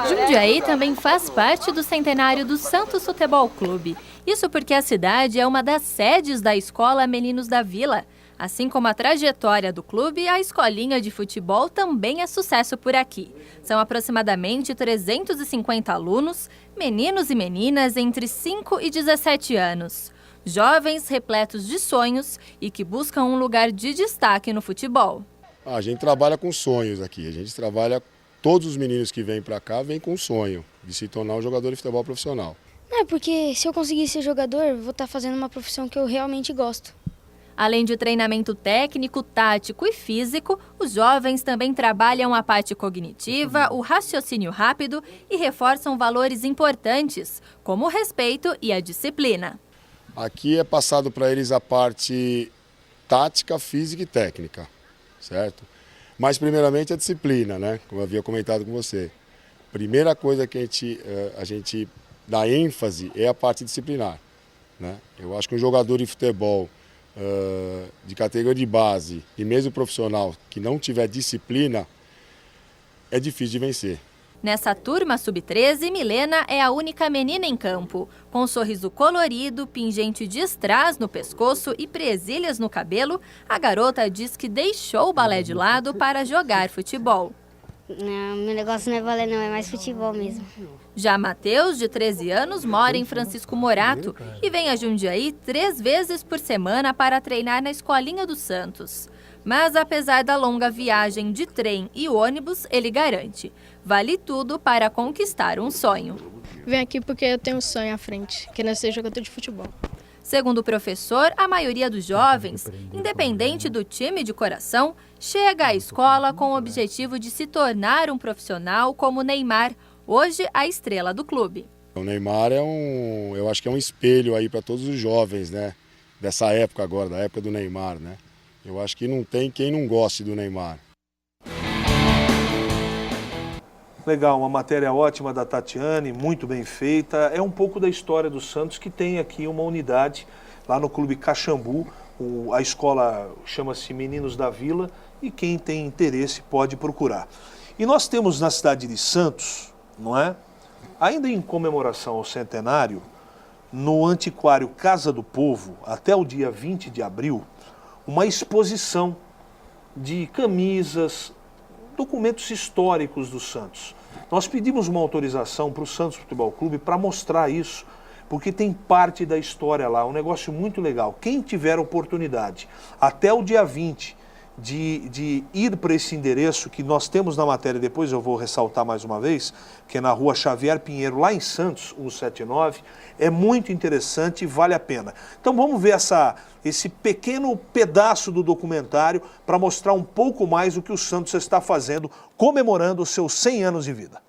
Jundiaí também faz parte do centenário do Santos Futebol Clube. Isso porque a cidade é uma das sedes da Escola Meninos da Vila. Assim como a trajetória do clube, a escolinha de futebol também é sucesso por aqui. São aproximadamente 350 alunos, meninos e meninas entre 5 e 17 anos. Jovens repletos de sonhos e que buscam um lugar de destaque no futebol. A gente trabalha com sonhos aqui, todos os meninos que vêm para cá vêm com o sonho de se tornar um jogador de futebol profissional. Não, porque se eu conseguir ser jogador, vou estar fazendo uma profissão que eu realmente gosto. Além de treinamento técnico, tático e físico, os jovens também trabalham a parte cognitiva, o raciocínio rápido e reforçam valores importantes, como o respeito e a disciplina. Aqui é passado para eles a parte tática, física e técnica, certo? Mas primeiramente a disciplina, né? Como eu havia comentado com você. Primeira coisa que a gente dá ênfase é a parte disciplinar, né? Eu acho que um jogador de futebol de categoria de base e mesmo profissional que não tiver disciplina, é difícil de vencer. Nessa turma sub-13, Milena é a única menina em campo. Com um sorriso colorido, pingente de strass no pescoço e presilhas no cabelo, a garota diz que deixou o balé de lado para jogar futebol. Não, meu negócio não é balé não, é mais futebol mesmo. Já Matheus, de 13 anos, mora em Francisco Morato e vem a Jundiaí 3 vezes por semana para treinar na Escolinha do Santos. Mas apesar da longa viagem de trem e ônibus, ele garante, vale tudo para conquistar um sonho. Venho aqui porque eu tenho um sonho à frente, querendo ser jogador de futebol. Segundo o professor, a maioria dos jovens, independente do time de coração, chega à escola com o objetivo de se tornar um profissional como Neymar, hoje a estrela do clube. O Neymar eu acho que é um espelho aí para todos os jovens, né? Dessa época agora, da época do Neymar, né? Eu acho que não tem quem não goste do Neymar. Legal, uma matéria ótima da Tatiane, muito bem feita. É um pouco da história do Santos, que tem aqui uma unidade lá no Clube Caxambu. A escola chama-se Meninos da Vila e quem tem interesse pode procurar. E nós temos na cidade de Santos, não é? Ainda em comemoração ao centenário, no Antiquário Casa do Povo, até o dia 20 de abril, uma exposição de camisas, documentos históricos do Santos. Nós pedimos uma autorização para o Santos Futebol Clube para mostrar isso, porque tem parte da história lá, um negócio muito legal. Quem tiver oportunidade, até o dia 20 de ir para esse endereço que nós temos na matéria, depois eu vou ressaltar mais uma vez, que é na rua Xavier Pinheiro, lá em Santos, 179, é muito interessante e vale a pena. Então vamos ver esse pequeno pedaço do documentário para mostrar um pouco mais o que o Santos está fazendo, comemorando os seus 100 anos de vida.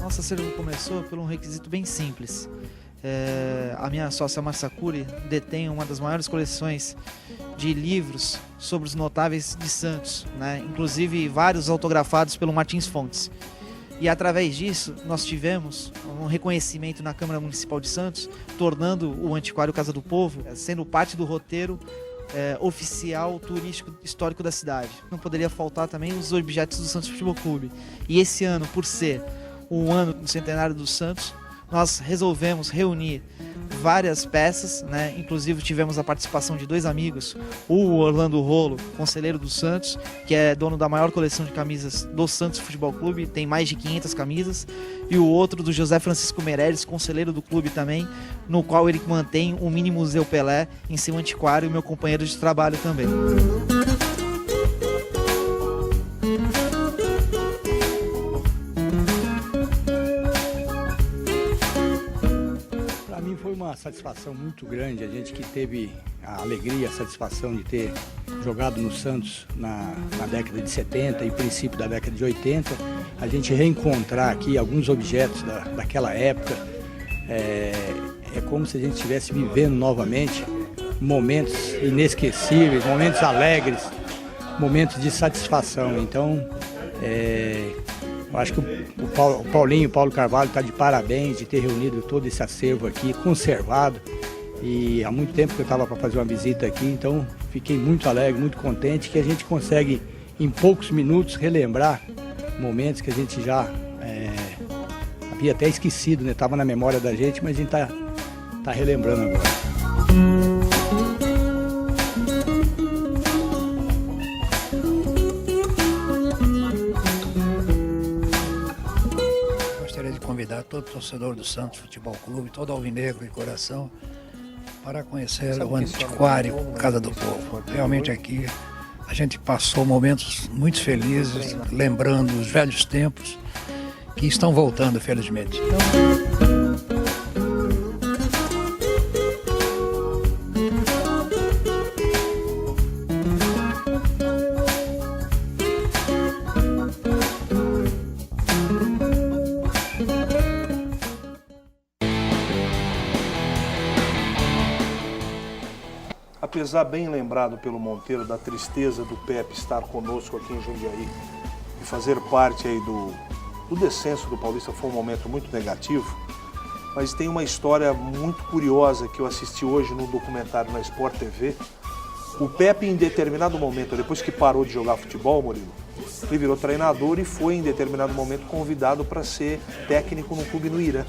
Nossa acervo começou por um requisito bem simples. A minha sócia Marcia Cury detém uma das maiores coleções de livros sobre os notáveis de Santos, né? Inclusive vários autografados pelo Martins Fontes. E através disso nós tivemos um reconhecimento na Câmara Municipal de Santos, tornando o Antiquário Casa do Povo sendo parte do roteiro oficial turístico histórico da cidade. Não poderia faltar também os objetos do Santos Futebol Clube. E esse ano, por ser o ano do centenário do Santos, nós resolvemos reunir várias peças, né? Inclusive tivemos a participação de 2 amigos, o Orlando Rolo, conselheiro do Santos, que é dono da maior coleção de camisas do Santos Futebol Clube, tem mais de 500 camisas, e o outro do José Francisco Meireles, conselheiro do clube também, no qual ele mantém o Mini Museu Pelé em seu antiquário, e meu companheiro de trabalho também. Foi uma satisfação muito grande, a gente que teve a alegria, a satisfação de ter jogado no Santos na década de 70 e princípio da década de 80, a gente reencontrar aqui alguns objetos daquela época, é como se a gente estivesse vivendo novamente momentos inesquecíveis, momentos alegres, momentos de satisfação. Então, eu acho que o Paulo Carvalho está de parabéns de ter reunido todo esse acervo aqui, conservado. E há muito tempo que eu estava para fazer uma visita aqui, então fiquei muito alegre, muito contente que a gente consegue, em poucos minutos, relembrar momentos que a gente já havia até esquecido, né? Estava na memória da gente, mas a gente está relembrando agora. Convidar todo torcedor do Santos Futebol Clube, todo alvinegro de coração, para conhecer o Antiquário Casa do Povo. Realmente aqui a gente passou momentos muito felizes, lembrando os velhos tempos que estão voltando, felizmente. Apesar bem lembrado pelo Monteiro da tristeza do Pepe estar conosco aqui em Jundiaí e fazer parte aí do descenso do Paulista, foi um momento muito negativo, mas tem uma história muito curiosa que eu assisti hoje num documentário na Sport TV. O Pepe, em determinado momento, depois que parou de jogar futebol, Murilo, ele virou treinador e foi em determinado momento convidado para ser técnico no clube no Irã.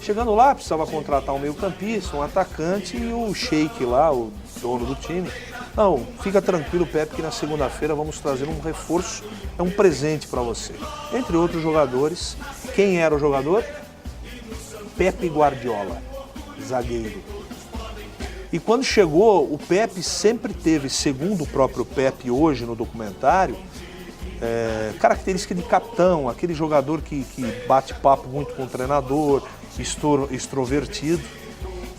Chegando lá, precisava contratar um meio-campista, um atacante e o Sheik lá, o dono do time. Não, fica tranquilo, Pepe, que na segunda-feira vamos trazer um reforço, é um presente para você. Entre outros jogadores, quem era o jogador? Pepe Guardiola, zagueiro. E quando chegou, o Pepe sempre teve, segundo o próprio Pepe hoje no documentário, característica de capitão, aquele jogador que bate papo muito com o treinador, extrovertido.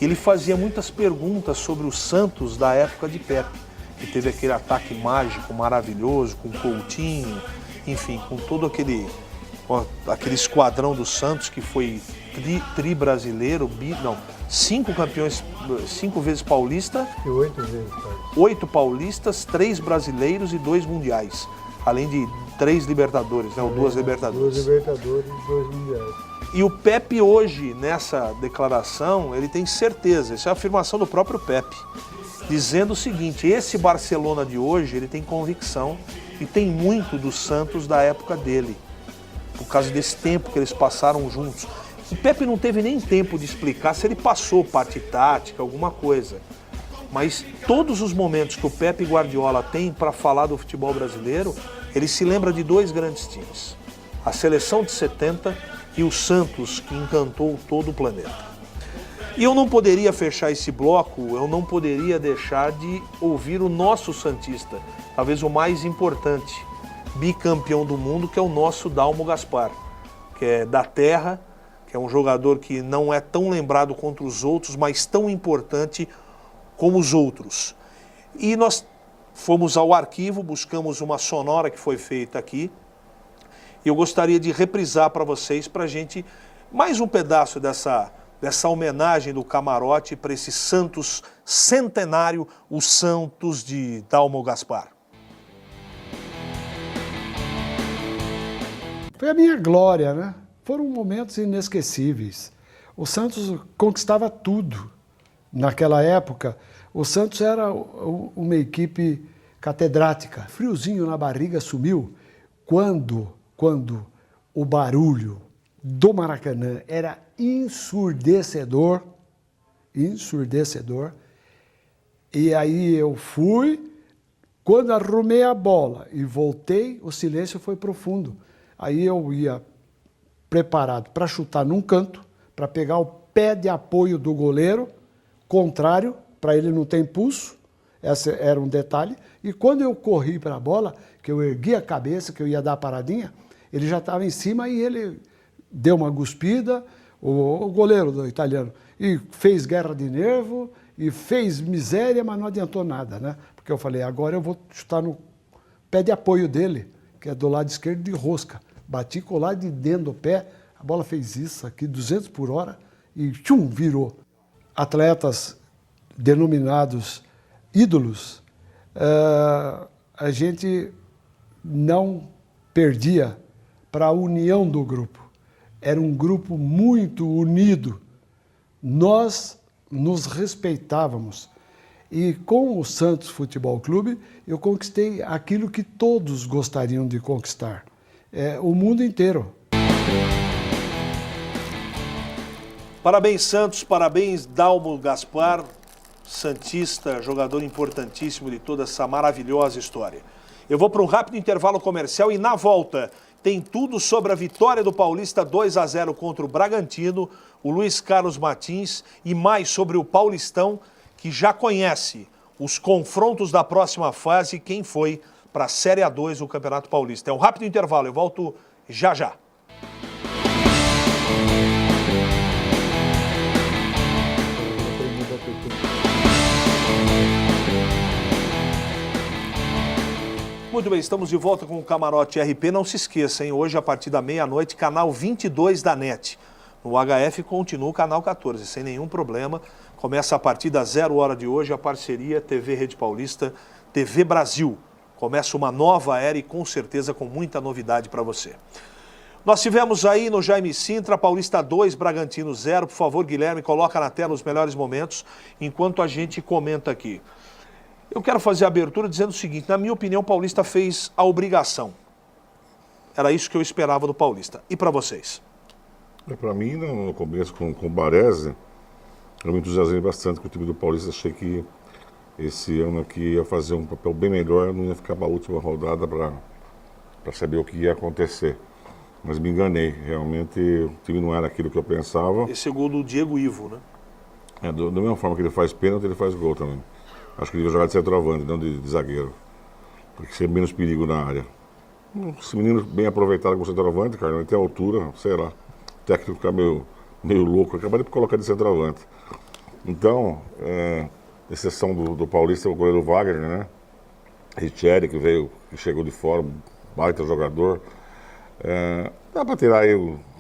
Ele fazia muitas perguntas sobre o Santos da época de Pepe, que teve aquele ataque mágico maravilhoso, com Coutinho, enfim, com todo aquele esquadrão do Santos que foi tri-brasileiro, 5 campeões, 5 vezes paulista, E 8 vezes paulista. 8 paulistas, 3 brasileiros e 2 mundiais, além de 3 Libertadores, né, ou 2 Libertadores. 2 Libertadores e 2 Mundiais. E o Pepe hoje, nessa declaração, ele tem certeza, essa é a afirmação do próprio Pepe, dizendo o seguinte: esse Barcelona de hoje, ele tem convicção e tem muito do Santos da época dele. por causa desse tempo que eles passaram juntos. O Pepe não teve nem tempo de explicar se ele passou parte tática, alguma coisa. Mas todos os momentos que o Pepe Guardiola tem para falar do futebol brasileiro, ele se lembra de 2 grandes times. A seleção de 70 e o Santos, que encantou todo o planeta. E eu não poderia fechar esse bloco, eu não poderia deixar de ouvir o nosso santista, talvez o mais importante, bicampeão do mundo, que é o nosso Dalmo Gaspar, que é da terra, que é um jogador que não é tão lembrado contra os outros, mas tão importante como os outros. E nós fomos ao arquivo, buscamos uma sonora que foi feita aqui, e eu gostaria de reprisar para vocês, para a gente, mais um pedaço dessa homenagem do camarote para esse Santos centenário, o Santos de Dalmo Gaspar. Foi a minha glória, né? Foram momentos inesquecíveis. O Santos conquistava tudo. Naquela época, o Santos era uma equipe catedrática. Friozinho na barriga sumiu quando o barulho do Maracanã era ensurdecedor, e aí eu fui, quando arrumei a bola e voltei, o silêncio foi profundo. Aí eu ia preparado para chutar num canto, para pegar o pé de apoio do goleiro, contrário, para ele não ter impulso, esse era um detalhe, e quando eu corri para a bola, que eu ergui a cabeça, que eu ia dar a paradinha, ele já estava em cima e ele deu uma cuspida, o goleiro do italiano, e fez guerra de nervo, e fez miséria, mas não adiantou nada, né? Porque eu falei, agora eu vou chutar no pé de apoio dele, que é do lado esquerdo de rosca. Bati colar de dentro do pé, a bola fez isso aqui, 200 por hora, e tchum, virou. Atletas denominados ídolos, a gente não perdia para a união do grupo. Era um grupo muito unido. Nós nos respeitávamos. E com o Santos Futebol Clube, eu conquistei aquilo que todos gostariam de conquistar. O mundo inteiro. Parabéns, Santos, parabéns, Dalmo Gaspar, santista, jogador importantíssimo de toda essa maravilhosa história. Eu vou para um rápido intervalo comercial e na volta tem tudo sobre a vitória do Paulista 2-0 contra o Bragantino, o Luiz Carlos Martins e mais sobre o Paulistão, que já conhece os confrontos da próxima fase, quem foi para a Série A2 do Campeonato Paulista. É um rápido intervalo, eu volto já já. Muito bem, estamos de volta com o Camarote RP. Não se esqueça, hein? Hoje, a partir da meia-noite, canal 22 da NET. No HF continua o canal 14, sem nenhum problema. Começa a partir da 0 de hoje a parceria TV Rede Paulista, TV Brasil. Começa uma nova era e com certeza com muita novidade para você. Nós tivemos aí no Jaime Sintra, Paulista 2, Bragantino 0. Por favor, Guilherme, coloca na tela os melhores momentos enquanto a gente comenta aqui. Eu quero fazer a abertura dizendo o seguinte, na minha opinião, o Paulista fez a obrigação. Era isso que eu esperava do Paulista. E para vocês? Para mim, no começo com o Baresi, eu me entusiasmei bastante com o time do Paulista. Achei que esse ano aqui ia fazer um papel bem melhor, não ia ficar para a última rodada para saber o que ia acontecer. Mas me enganei, realmente o time não era aquilo que eu pensava. Esse é o gol do Diego Ivo, né? Da mesma forma que ele faz pênalti, ele faz gol também. Acho que ele ia jogar de centroavante, não de zagueiro. Porque seria menos perigo na área. Esse menino bem aproveitado com o centroavante, cara, não tem altura, sei lá. O técnico fica meio louco, acabaria de colocar de centroavante. Então, exceção do Paulista, o goleiro Wagner, né? Richeri, que chegou de fora, baita jogador. Dá para tirar aí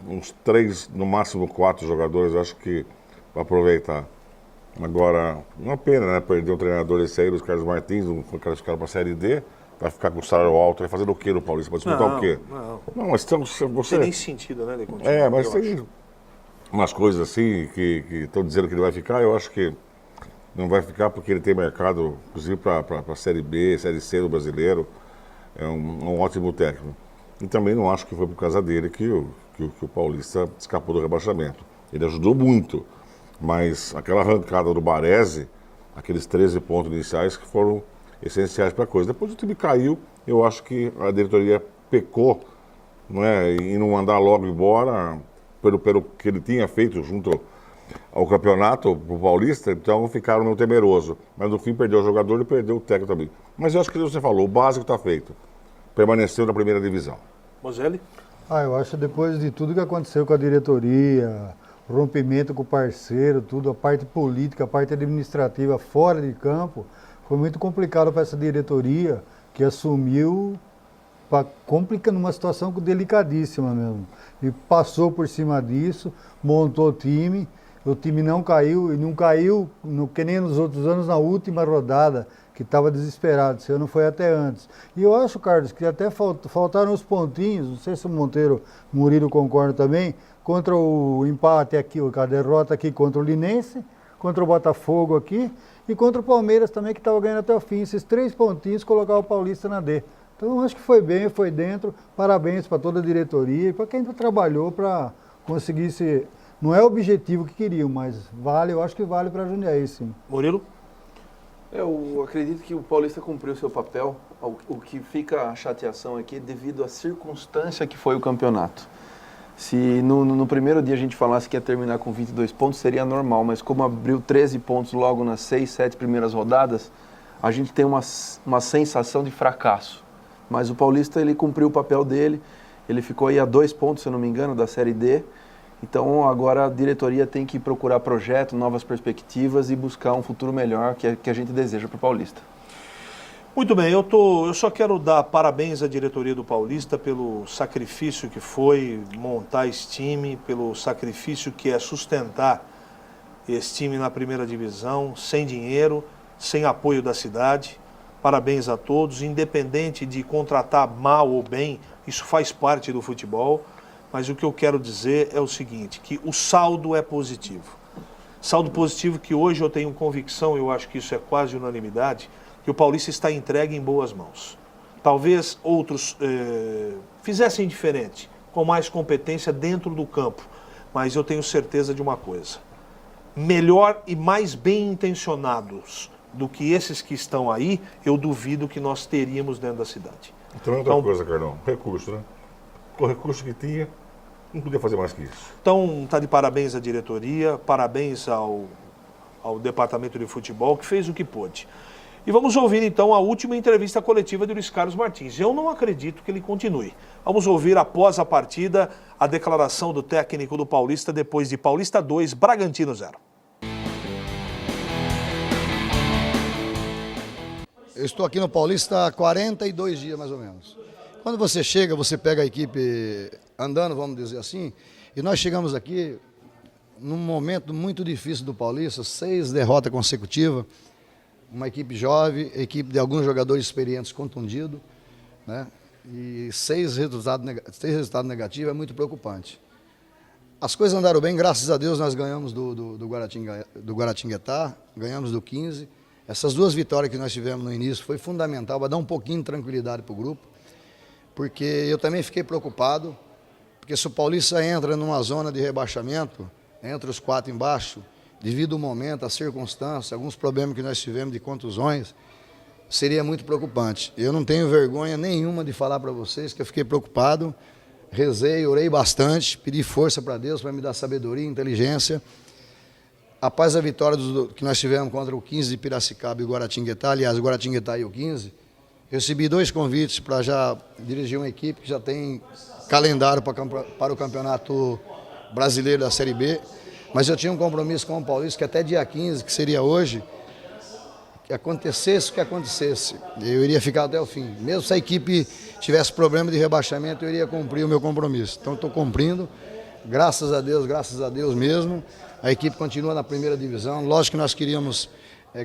uns 3, no máximo 4 jogadores, acho que para aproveitar. Agora, uma pena, né? Perder um treinador desse aí, Luiz Carlos Martins, não foi classificado para a Série D, vai ficar com o salário alto, vai fazer o quê no Paulista? Vai disputar o quê? Não, mas você... Não tem nem sentido, né? Mas tem umas coisas assim que estão dizendo que ele vai ficar, eu acho que não vai ficar porque ele tem mercado, inclusive para a Série B, Série C do brasileiro, é um ótimo técnico. E também não acho que foi por causa dele que o Paulista escapou do rebaixamento. Ele ajudou muito, mas aquela arrancada do Baresi, aqueles 13 pontos iniciais que foram essenciais para a coisa. Depois o time caiu, eu acho que a diretoria pecou, não é, em não mandar logo embora, pelo que ele tinha feito junto ao campeonato, pro Paulista, então ficaram meio temeroso. Mas no fim perdeu o jogador e perdeu o técnico também. Mas eu acho que você falou, o básico está feito. Permaneceu na primeira divisão. Moselli? Eu acho que depois de tudo que aconteceu com a diretoria, rompimento com o parceiro, tudo, a parte política, a parte administrativa fora de campo, foi muito complicado para essa diretoria que assumiu complicando uma situação delicadíssima mesmo. E passou por cima disso, montou o time não caiu, e não caiu que nem nos outros anos na última rodada, que estava desesperado, esse ano foi até antes. E eu acho, Carlos, que até faltaram os pontinhos, não sei se o Murilo concorda também, contra o empate aqui, a derrota aqui contra o Linense, contra o Botafogo aqui, e contra o Palmeiras também, que estava ganhando até o fim. Esses 3 pontinhos, colocar o Paulista na D. Então, eu acho que foi bem, foi dentro. Parabéns para toda a diretoria e para quem trabalhou para conseguir ser. Não é o objetivo que queriam, mas vale, eu acho que vale para Jundiaí, sim. Murilo? Eu acredito que o Paulista cumpriu seu papel. O que fica a chateação aqui é devido à circunstância que foi o campeonato. Se no primeiro dia a gente falasse que ia terminar com 22 pontos, seria normal, mas como abriu 13 pontos logo nas 6, 7 primeiras rodadas, a gente tem uma sensação de fracasso. Mas o Paulista, ele cumpriu o papel dele, ele ficou aí a 2 pontos, se eu não me engano, da Série D. Então agora a diretoria tem que procurar projeto, novas perspectivas e buscar um futuro melhor que a gente deseja para o Paulista. Muito bem, eu só quero dar parabéns à diretoria do Paulista pelo sacrifício que foi montar esse time, pelo sacrifício que é sustentar esse time na primeira divisão, sem dinheiro, sem apoio da cidade. Parabéns a todos, independente de contratar mal ou bem, isso faz parte do futebol, mas o que eu quero dizer é o seguinte, que o saldo é positivo. Saldo positivo que hoje eu tenho convicção, eu acho que isso é quase unanimidade, que o Paulista está entregue em boas mãos. Talvez outros fizessem diferente, com mais competência dentro do campo, mas eu tenho certeza de uma coisa, melhor e mais bem intencionados do que esses que estão aí, eu duvido que nós teríamos dentro da cidade. Também outra coisa, Carlão, recurso, né? Com o recurso que tinha, não podia fazer mais que isso. Então, está de parabéns à diretoria, parabéns ao departamento de futebol, que fez o que pôde. E vamos ouvir então a última entrevista coletiva de Luiz Carlos Martins. Eu não acredito que ele continue. Vamos ouvir após a partida a declaração do técnico do Paulista depois de Paulista 2, Bragantino 0. Eu estou aqui no Paulista há 42 dias, mais ou menos. Quando você chega, você pega a equipe andando, vamos dizer assim, e nós chegamos aqui num momento muito difícil do Paulista, 6 derrotas consecutivas, uma equipe jovem, equipe de alguns jogadores experientes contundidos, né? E 6 resultados negativos é muito preocupante. As coisas andaram bem, graças a Deus nós ganhamos do Guaratinguetá, ganhamos do 15. Essas 2 vitórias que nós tivemos no início foi fundamental para dar um pouquinho de tranquilidade para o grupo, porque eu também fiquei preocupado, porque se o Paulista entra numa zona de rebaixamento, entre os 4 embaixo, devido ao momento, à circunstância, alguns problemas que nós tivemos de contusões, seria muito preocupante. Eu não tenho vergonha nenhuma de falar para vocês que eu fiquei preocupado, rezei, orei bastante, pedi força para Deus para me dar sabedoria e inteligência. Após a vitória que nós tivemos contra o 15 de Piracicaba e o Guaratinguetá, aliás, o Guaratinguetá e o 15, recebi 2 convites para já dirigir uma equipe que já tem calendário para o Campeonato Brasileiro da Série B, mas eu tinha um compromisso com o Paulista que até dia 15, que seria hoje, que acontecesse o que acontecesse, eu iria ficar até o fim. Mesmo se a equipe tivesse problema de rebaixamento, eu iria cumprir o meu compromisso. Então estou cumprindo, graças a Deus mesmo. A equipe continua na primeira divisão. Lógico que nós queríamos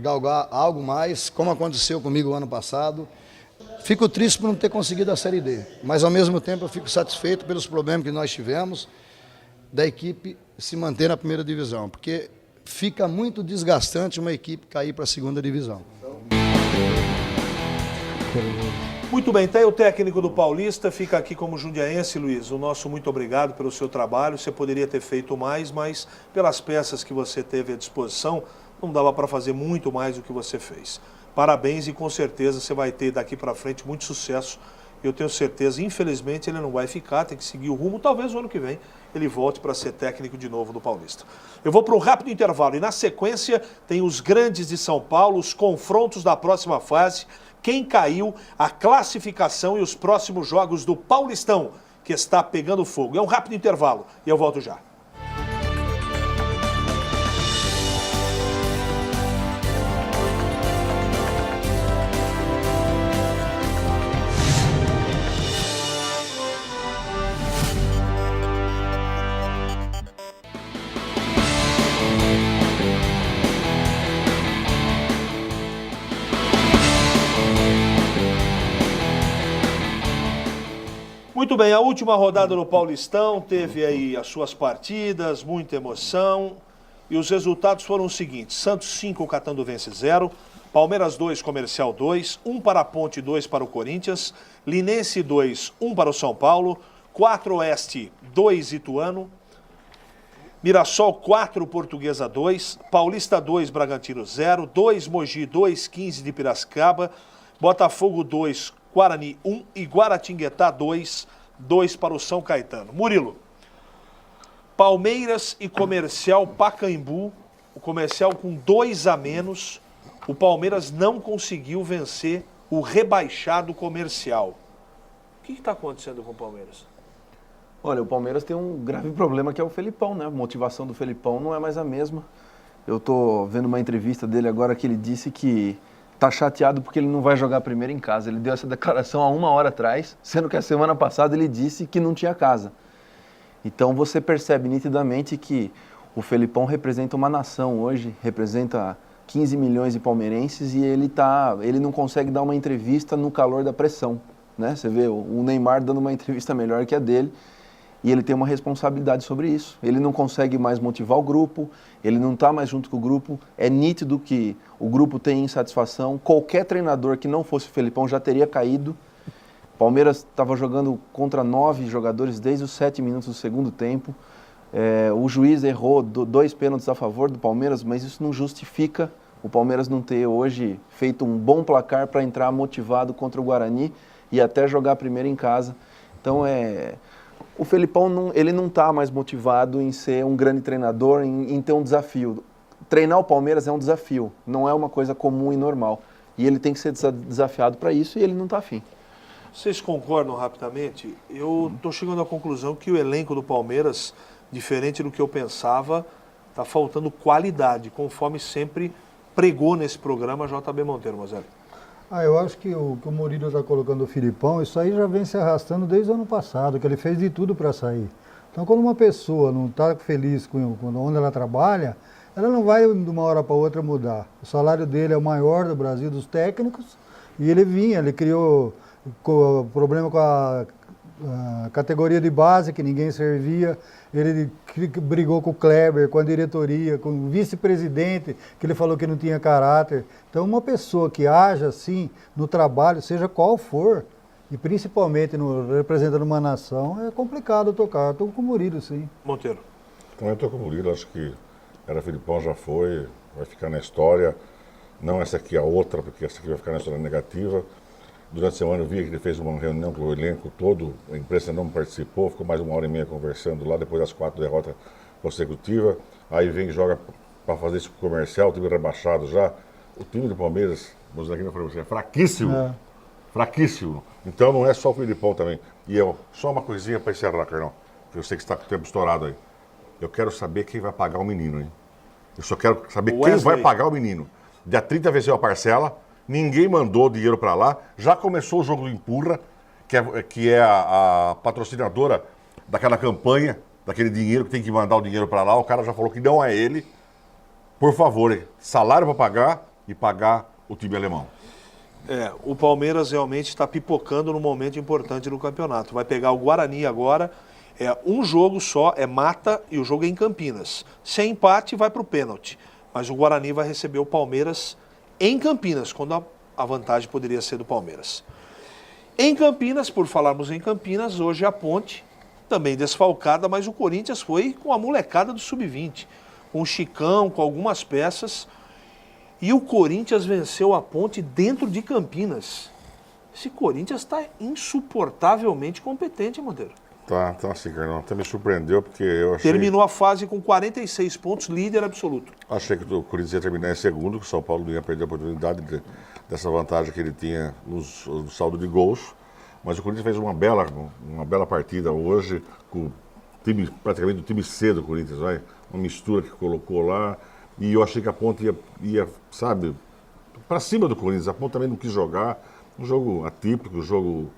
galgar algo mais, como aconteceu comigo o ano passado. Fico triste por não ter conseguido a Série D, mas ao mesmo tempo eu fico satisfeito pelos problemas que nós tivemos da equipe se manter na primeira divisão, porque fica muito desgastante uma equipe cair para a segunda divisão. Muito bem, tá aí o técnico do Paulista, fica aqui como jundiaense, Luiz, o nosso muito obrigado pelo seu trabalho. Você poderia ter feito mais, mas pelas peças que você teve à disposição, não dava para fazer muito mais do que você fez. Parabéns e com certeza você vai ter daqui para frente muito sucesso. Eu tenho certeza, infelizmente ele não vai ficar, tem que seguir o rumo, talvez o ano que vem ele volte para ser técnico de novo do Paulista. Eu vou para um rápido intervalo e na sequência tem os grandes de São Paulo, os confrontos da próxima fase, quem caiu, a classificação e os próximos jogos do Paulistão, que está pegando fogo. É um rápido intervalo e eu volto já. Muito bem, a última rodada no Paulistão teve aí as suas partidas, muita emoção. E os resultados foram os seguintes: Santos 5, Catanduvense 0, Palmeiras 2, Comercial 2, 1 para a Ponte, 2 para o Corinthians, Linense 2, 1 para o São Paulo, 4 Oeste, 2 Ituano, Mirassol 4, Portuguesa 2, Paulista 2, Bragantino 0, 2 Mogi 2, 15 de Piracicaba, Botafogo 2, Guarani 1 e Guaratinguetá 2, 2 para o São Caetano. Murilo, Palmeiras e Comercial Pacaembu, o Comercial com 2 a menos, o Palmeiras não conseguiu vencer o rebaixado Comercial. O que está acontecendo com o Palmeiras? Olha, o Palmeiras tem um grave problema que é o Felipão, né? A motivação do Felipão não é mais a mesma. Eu tô vendo uma entrevista dele agora que ele disse que tá chateado porque ele não vai jogar primeiro em casa. Ele deu essa declaração há 1 hora atrás, sendo que a semana passada ele disse que não tinha casa. Então você percebe nitidamente que o Felipão representa uma nação hoje, representa 15 milhões de palmeirenses e ele não consegue dar uma entrevista no calor da pressão, né? Você vê o Neymar dando uma entrevista melhor que a dele e ele tem uma responsabilidade sobre isso. Ele não consegue mais motivar o grupo, ele não está mais junto com o grupo, é nítido que o grupo tem insatisfação. Qualquer treinador que não fosse o Felipão já teria caído. O Palmeiras estava jogando contra 9 jogadores desde os 7 minutos do segundo tempo. O juiz errou 2 pênaltis a favor do Palmeiras, mas isso não justifica o Palmeiras não ter hoje feito um bom placar para entrar motivado contra o Guarani e até jogar primeiro em casa. Então o Felipão ele não está mais motivado em ser um grande treinador, em ter um desafio. Treinar o Palmeiras é um desafio, não é uma coisa comum e normal. E ele tem que ser desafiado para isso e ele não está afim. Vocês concordam rapidamente? Eu estou chegando à conclusão que o elenco do Palmeiras, diferente do que eu pensava, está faltando qualidade, conforme sempre pregou nesse programa JB Monteiro, Moselli. Eu acho que o Murilo está colocando o Filipão, isso aí já vem se arrastando desde o ano passado, que ele fez de tudo para sair. Então, quando uma pessoa não está feliz com onde ela trabalha, ela não vai de uma hora para outra mudar. O salário dele é o maior do Brasil, dos técnicos, e ele criou problema com a categoria de base, que ninguém servia. Ele brigou com o Kleber, com a diretoria, com o vice-presidente, que ele falou que não tinha caráter. Então, uma pessoa que haja assim no trabalho, seja qual for, e principalmente representando uma nação, é complicado tocar. Estou com o Murilo, sim. Monteiro. Também estou com o Murilo, acho que era Felipão, já foi, vai ficar na história. Não essa aqui, a outra, porque essa aqui vai ficar na história negativa. Durante a semana eu vi que ele fez uma reunião com o elenco todo, a imprensa não participou, ficou mais 1h30 conversando lá, depois das 4 derrotas consecutivas. Aí vem e joga para fazer esse comercial, o time rebaixado já. O time do Palmeiras, vamos dizer aqui na formação, é fraquíssimo. Fraquíssimo. Então não é só o Felipão também. E só uma coisinha para encerrar, Carlão, que eu sei que está com o tempo estourado aí. Eu quero saber quem vai pagar o menino, hein? Eu só quero saber quem vai pagar o menino. Dia 30 venceu a parcela. Ninguém mandou dinheiro para lá. Já começou o jogo do Empurra, que é a patrocinadora daquela campanha, daquele dinheiro que tem que mandar o dinheiro para lá. O cara já falou que não é ele. Por favor, salário para pagar e pagar o time alemão. O Palmeiras realmente está pipocando num momento importante do campeonato. Vai pegar o Guarani agora. Um jogo só, mata, e o jogo é em Campinas. Se empate, vai para o pênalti. Mas o Guarani vai receber o Palmeiras em Campinas, quando a vantagem poderia ser do Palmeiras. Em Campinas, por falarmos em Campinas, hoje a Ponte, também desfalcada, mas o Corinthians foi com a molecada do Sub-20, com o Chicão, com algumas peças, e o Corinthians venceu a Ponte dentro de Campinas. Esse Corinthians está insuportavelmente competente, Monteiro. Tá assim, Carlão. Até me surpreendeu, porque eu achei... Terminou a fase com 46 pontos, líder absoluto. Achei que o Corinthians ia terminar em segundo, que o São Paulo não ia perder a oportunidade dessa vantagem que ele tinha no saldo de gols. Mas o Corinthians fez uma bela partida hoje, com o time, praticamente o time C do Corinthians, uma mistura que colocou lá. E eu achei que a Ponte ia sabe, para cima do Corinthians. A Ponte também não quis jogar. Um jogo atípico, um jogo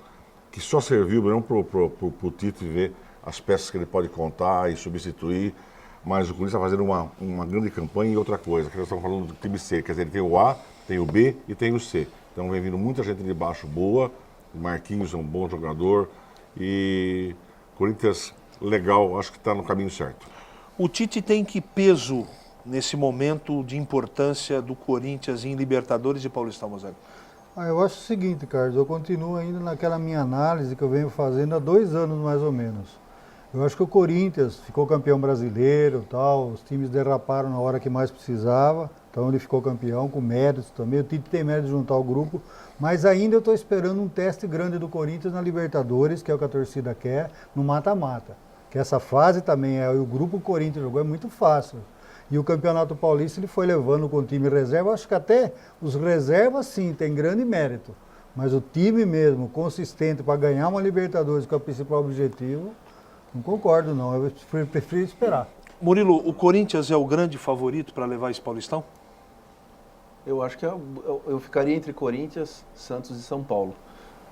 que só serviu mesmo para o Tite ver as peças que ele pode contar e substituir. Mas o Corinthians está fazendo uma grande campanha e outra coisa, que nós estamos falando do time C. Quer dizer, ele tem o A, tem o B e tem o C. Então vem vindo muita gente de baixo boa. O Marquinhos é um bom jogador. E Corinthians, legal, acho que está no caminho certo. O Tite tem que peso nesse momento de importância do Corinthians em Libertadores e Paulistão, Mosaico? Eu acho o seguinte, Carlos, eu continuo ainda naquela minha análise que eu venho fazendo há 2 anos mais ou menos. Eu acho que o Corinthians ficou campeão brasileiro, tal, os times derraparam na hora que mais precisava, então ele ficou campeão com méritos também. O Tite tem mérito de juntar o grupo, mas ainda eu estou esperando um teste grande do Corinthians na Libertadores, que é o que a torcida quer, no mata-mata. Que essa fase também, o grupo que o Corinthians jogou é muito fácil. E o Campeonato Paulista ele foi levando com o time reserva. Acho que até os reservas sim tem grande mérito. Mas o time mesmo, consistente para ganhar uma Libertadores, que é o principal objetivo, não concordo não. Eu prefiro esperar. Murilo, o Corinthians é o grande favorito para levar esse Paulistão? Eu acho que eu ficaria entre Corinthians, Santos e São Paulo.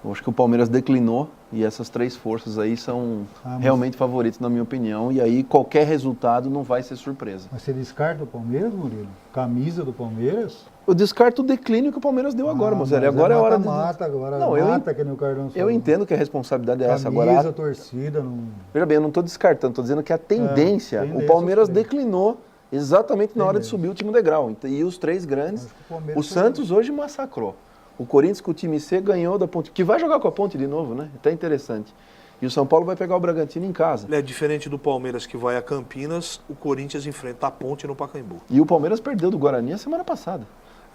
Eu acho que o Palmeiras declinou e essas 3 forças aí são realmente favoritos, na minha opinião. E aí qualquer resultado não vai ser surpresa. Mas você descarta o Palmeiras, Murilo? Camisa do Palmeiras? Eu descarto o declínio que o Palmeiras deu agora, Mozelli. Agora é hora de... Agora não, que nem o Cardão falou. Eu entendo que a responsabilidade é essa. Camisa, agora, torcida... Não... Veja bem, eu não estou descartando, estou dizendo que a tendência o Palmeiras declinou exatamente na hora de subir o último degrau. E os 3 grandes, o Santos hoje massacrou. O Corinthians com o time C ganhou da Ponte, que vai jogar com a Ponte de novo, né? Até interessante. E o São Paulo vai pegar o Bragantino em casa. É diferente do Palmeiras que vai a Campinas, o Corinthians enfrenta a Ponte no Pacaembu. E o Palmeiras perdeu do Guarani a semana passada.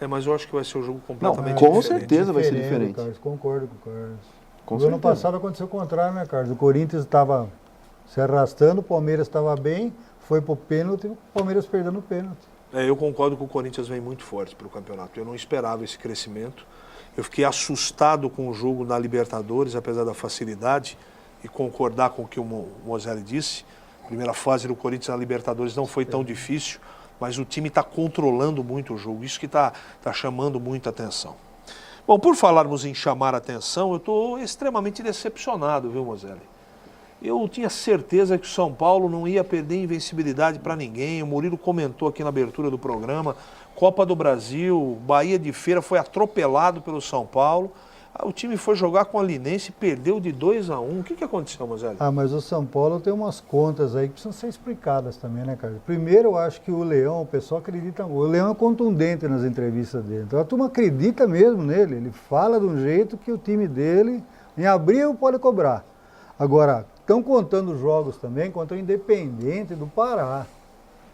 Mas eu acho que vai ser um jogo completamente diferente. Com certeza vai ser diferente. Carlos, concordo com o Carlos. No ano passado aconteceu o contrário, né, Carlos? O Corinthians estava se arrastando, o Palmeiras estava bem, foi pro pênalti e o Palmeiras perdendo o pênalti. Eu concordo que o Corinthians vem muito forte para o campeonato. Eu não esperava esse crescimento. Eu fiquei assustado com o jogo na Libertadores, apesar da facilidade, e concordar com o que o Mozelli disse. A primeira fase do Corinthians na Libertadores não foi tão difícil, mas o time está controlando muito o jogo. Isso que está chamando muita atenção. Bom, por falarmos em chamar a atenção, eu estou extremamente decepcionado, viu, Mozelli? Eu tinha certeza que o São Paulo não ia perder invencibilidade para ninguém. O Murilo comentou aqui na abertura do programa. Copa do Brasil, Bahia de Feira foi atropelado pelo São Paulo. O time foi jogar com a Linense e perdeu de 2-1. O que aconteceu, Mozelli? Mas o São Paulo tem umas contas aí que precisam ser explicadas também, né, cara? Primeiro, eu acho que o Leão, o pessoal acredita... O Leão é contundente nas entrevistas dele. Então a turma acredita mesmo nele. Ele fala de um jeito que o time dele, em abril, pode cobrar. Agora, estão contando jogos também contra o Independente do Pará.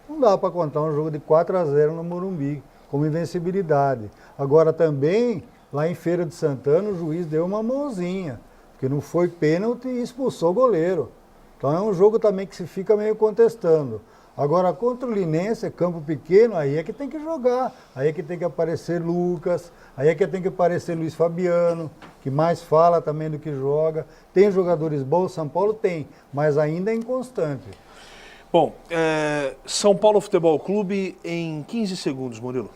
Não dá para contar um jogo de 4-0 no Morumbi, como invencibilidade. Agora também, lá em Feira de Santana, o juiz deu uma mãozinha, porque não foi pênalti e expulsou o goleiro. Então é um jogo também que se fica meio contestando. Agora, contra o Linense, campo pequeno, aí é que tem que jogar. Aí é que tem que aparecer Lucas, aí é que tem que aparecer Luiz Fabiano, que mais fala também do que joga. Tem jogadores bons, São Paulo tem, mas ainda é inconstante. Bom, São Paulo Futebol Clube em 15 segundos, Murilo.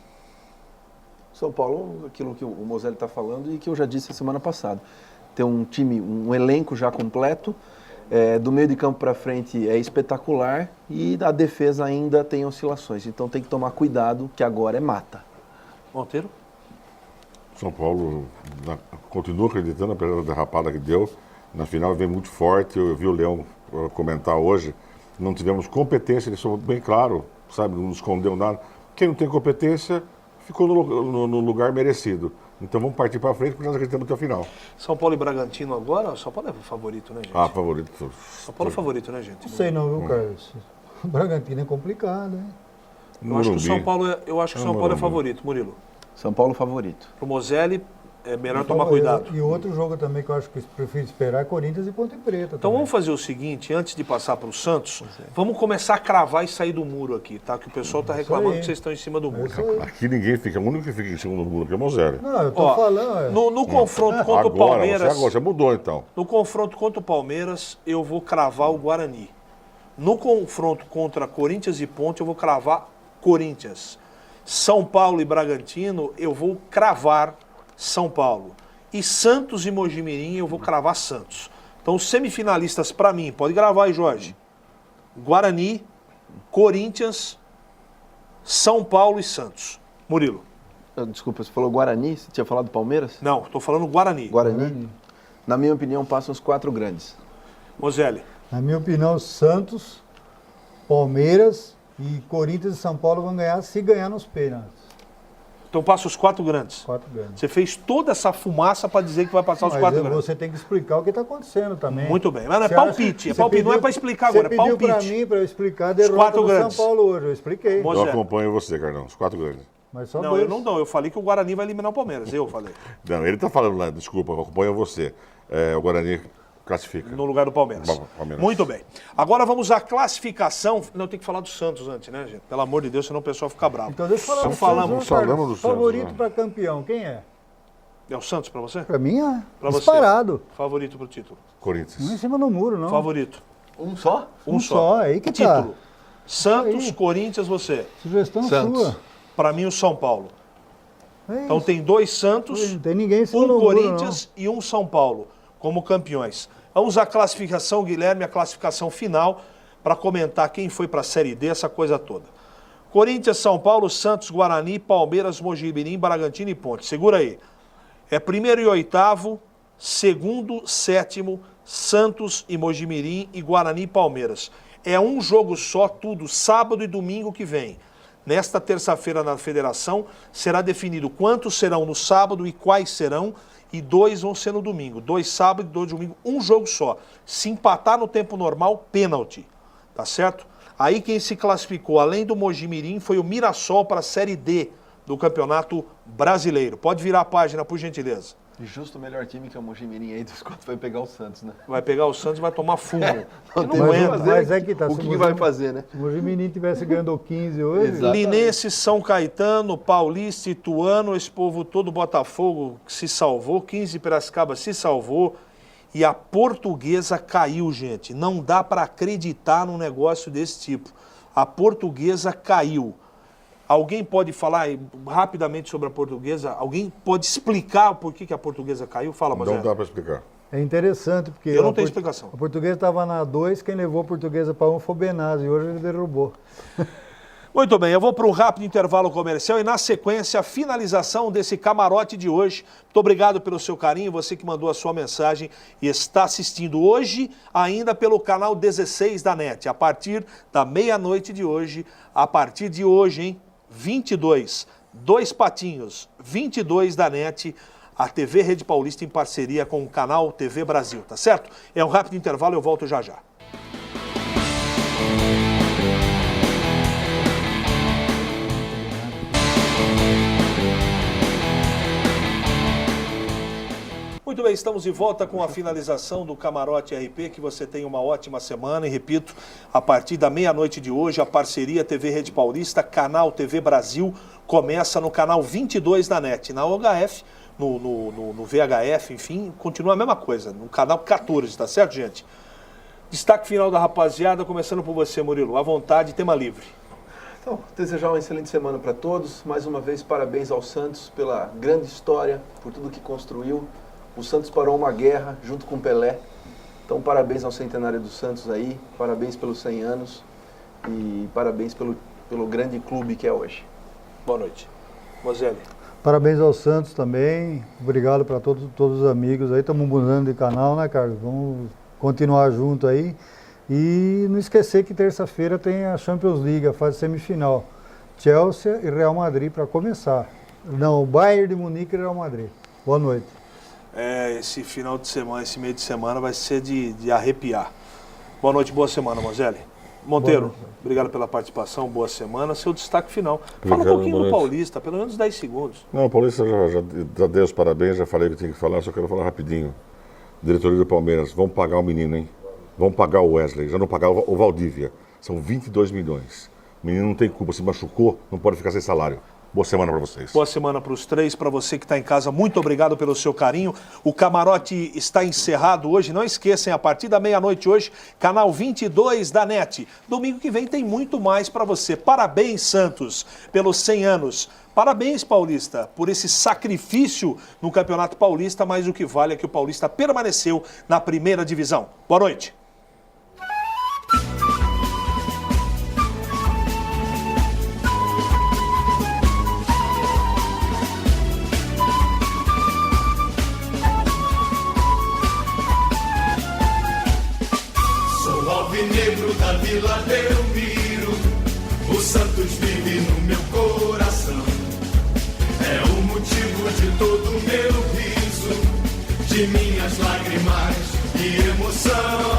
São Paulo, aquilo que o Mozelli está falando e que eu já disse a semana passada. Tem um time, um elenco já completo, do meio de campo para frente é espetacular e a defesa ainda tem oscilações. Então tem que tomar cuidado, que agora é mata. Monteiro? São Paulo continua acreditando, apesar da derrapada que deu. Na final vem muito forte. Eu vi o Leão comentar hoje. Não tivemos competência, ele foi bem claro, sabe? Não escondeu nada. Quem não tem competência ficou no lugar merecido. Então vamos partir para frente, porque nós acreditamos até o final. São Paulo e Bragantino agora? São Paulo é favorito, né, gente? Ah, favorito. São Paulo é favorito, né, gente? Não sei não, viu, Carlos? O Bragantino é complicado, hein? Eu acho que o São Paulo é favorito, Murilo. São Paulo favorito. Pro Moselli é melhor tomar cuidado. E outro jogo também que eu acho que prefiro esperar é Corinthians e Ponte Preta. Então vamos fazer o seguinte, antes de passar para o Santos, vamos começar a cravar e sair do muro aqui, tá? Que o pessoal está reclamando que vocês estão em cima do muro. Aqui ninguém fica, o único que fica em cima do muro aqui é o Moselli. Não, eu tô falando. No confronto contra o Palmeiras. Você mudou então. No confronto contra o Palmeiras, eu vou cravar o Guarani. No confronto contra Corinthians e Ponte, eu vou cravar Corinthians. São Paulo e Bragantino, eu vou cravar São Paulo. E Santos e Mojimirim, eu vou cravar Santos. Então, os semifinalistas para mim, pode gravar aí, Jorge. Guarani, Corinthians, São Paulo e Santos. Murilo. Desculpa, você falou Guarani? Você tinha falado Palmeiras? Não, estou falando Guarani. Guarani? Na minha opinião, passam os 4 grandes. Moselli. Na minha opinião, Santos, Palmeiras e Corinthians e São Paulo vão ganhar se ganhar nos pênaltis. Então passa os 4 grandes. 4 grandes. Você fez toda essa fumaça para dizer que vai passar os 4 grandes. Você tem que explicar o que está acontecendo também. Muito bem, mas não é palpite, não é para explicar agora, é palpite. Você pediu para mim, para eu explicar a derrota do São Paulo hoje, eu expliquei. Eu acompanho você, Carlão, os 4 grandes. Mas só não, 2. eu não dou, eu falei que o Guarani vai eliminar o Palmeiras, eu falei. Não, ele está falando lá, desculpa, eu acompanho você. O Guarani classifica. No lugar do Palmeiras. Muito bem. Agora vamos à classificação. Não, tem que falar do Santos antes, né, gente? Pelo amor de Deus, senão o pessoal fica bravo. Então deixa eu falar falamos do Santos. Favorito para campeão, quem é? É o Santos para você? Para mim é. Pra disparado. Você. Favorito para o título? Corinthians. Não é em cima do muro, não. Favorito. Um só? Um só, aí que tá. Título. Santos, Corinthians, você. Sugestão Santos. sua. Para mim, o São Paulo. É então tem 2 Santos, não tem ninguém em cima um do Corinthians muro, e um São Paulo como campeões. Vamos à classificação, Guilherme, a classificação final, para comentar quem foi para a Série D, essa coisa toda. Corinthians, São Paulo, Santos, Guarani, Palmeiras, Mojimirim, Bragantino e Ponte. Segura aí. É 1º e 8º, 2º, 7º, Santos e Mojimirim e Guarani e Palmeiras. É um jogo só, tudo, sábado e domingo que vem. Nesta terça-feira na Federação será definido quantos serão no sábado e quais serão, e 2 vão ser no domingo. 2 sábado e 2 domingo, um jogo só. Se empatar no tempo normal, pênalti. Tá certo? Aí quem se classificou, além do Mojimirim, foi o Mirassol para a Série D do Campeonato Brasileiro. Pode virar a página, por gentileza. E justo o melhor time que é o Mojimirim aí dos 4 vai pegar o Santos, né? Vai pegar o Santos e vai tomar fumo. Mas é que tá. O que vai fazer, né? Se o Mojimirim tivesse ganhando 15 hoje... Linense, São Caetano, Paulista, Ituano, esse povo todo, Botafogo se salvou, 15 Piracicaba se salvou e a Portuguesa caiu, gente. Não dá para acreditar num negócio desse tipo. A Portuguesa caiu. Alguém pode falar rapidamente sobre a Portuguesa? Alguém pode explicar por que a Portuguesa caiu? Fala, mas não dá para explicar. É interessante, porque eu não tenho explicação. A Portuguesa estava na 2, quem levou a Portuguesa para 1 foi o Benazzi, e hoje ele derrubou. Muito bem, eu vou para um rápido intervalo comercial e na sequência a finalização desse camarote de hoje. Muito obrigado pelo seu carinho, você que mandou a sua mensagem e está assistindo hoje ainda pelo canal 16 da NET. A partir da meia-noite de hoje, a partir de hoje, hein? 22, 2 patinhos, 22 da NET, a TV Rede Paulista em parceria com o canal TV Brasil, tá certo? É um rápido intervalo, eu volto já já. Muito bem, estamos de volta com a finalização do Camarote RP, que você tenha uma ótima semana e repito, a partir da meia-noite de hoje, a parceria TV Rede Paulista, canal TV Brasil, começa no canal 22 da NET, na OHF, no VHF, enfim, continua a mesma coisa, no canal 14, tá certo, gente? Destaque final da rapaziada, começando por você, Murilo, à vontade, tema livre. Então, desejar uma excelente semana para todos, mais uma vez parabéns ao Santos pela grande história, por tudo que construiu. O Santos parou uma guerra junto com o Pelé. Então, parabéns ao centenário do Santos aí, parabéns pelos 100 anos e parabéns pelo grande clube que é hoje. Boa noite. Moselli. Parabéns ao Santos também, obrigado para todos os amigos aí, estamos mudando de canal, né, Carlos? Vamos continuar junto aí e não esquecer que terça-feira tem a Champions League, a fase semifinal. Chelsea e Real Madrid para começar. Não, o Bayern de Munique e Real Madrid. Boa noite. Esse final de semana, esse meio de semana vai ser de arrepiar. Boa noite, boa semana, Moselli. Monteiro, obrigado pela participação, boa semana. Seu destaque final. Fala um pouquinho do Paulista, pelo menos 10 segundos. Não, o Paulista já dei os parabéns, já falei o que tinha que falar, só quero falar rapidinho. Diretoria do Palmeiras, vão pagar o menino, hein? Vão pagar o Wesley, já não pagaram o Valdívia. São 22 milhões. O menino não tem culpa, se machucou, não pode ficar sem salário. Boa semana para vocês. Boa semana para os três, para você que está em casa, muito obrigado pelo seu carinho. O Camarote está encerrado hoje, não esqueçam, a partir da meia-noite hoje, canal 22 da NET. Domingo que vem tem muito mais para você. Parabéns, Santos, pelos 100 anos. Parabéns, Paulista, por esse sacrifício no Campeonato Paulista, mas o que vale é que o Paulista permaneceu na primeira divisão. Boa noite. Alvinegro da Vila Belmiro, o Santos vive no meu coração. É o motivo de todo o meu riso, de minhas lágrimas e emoção.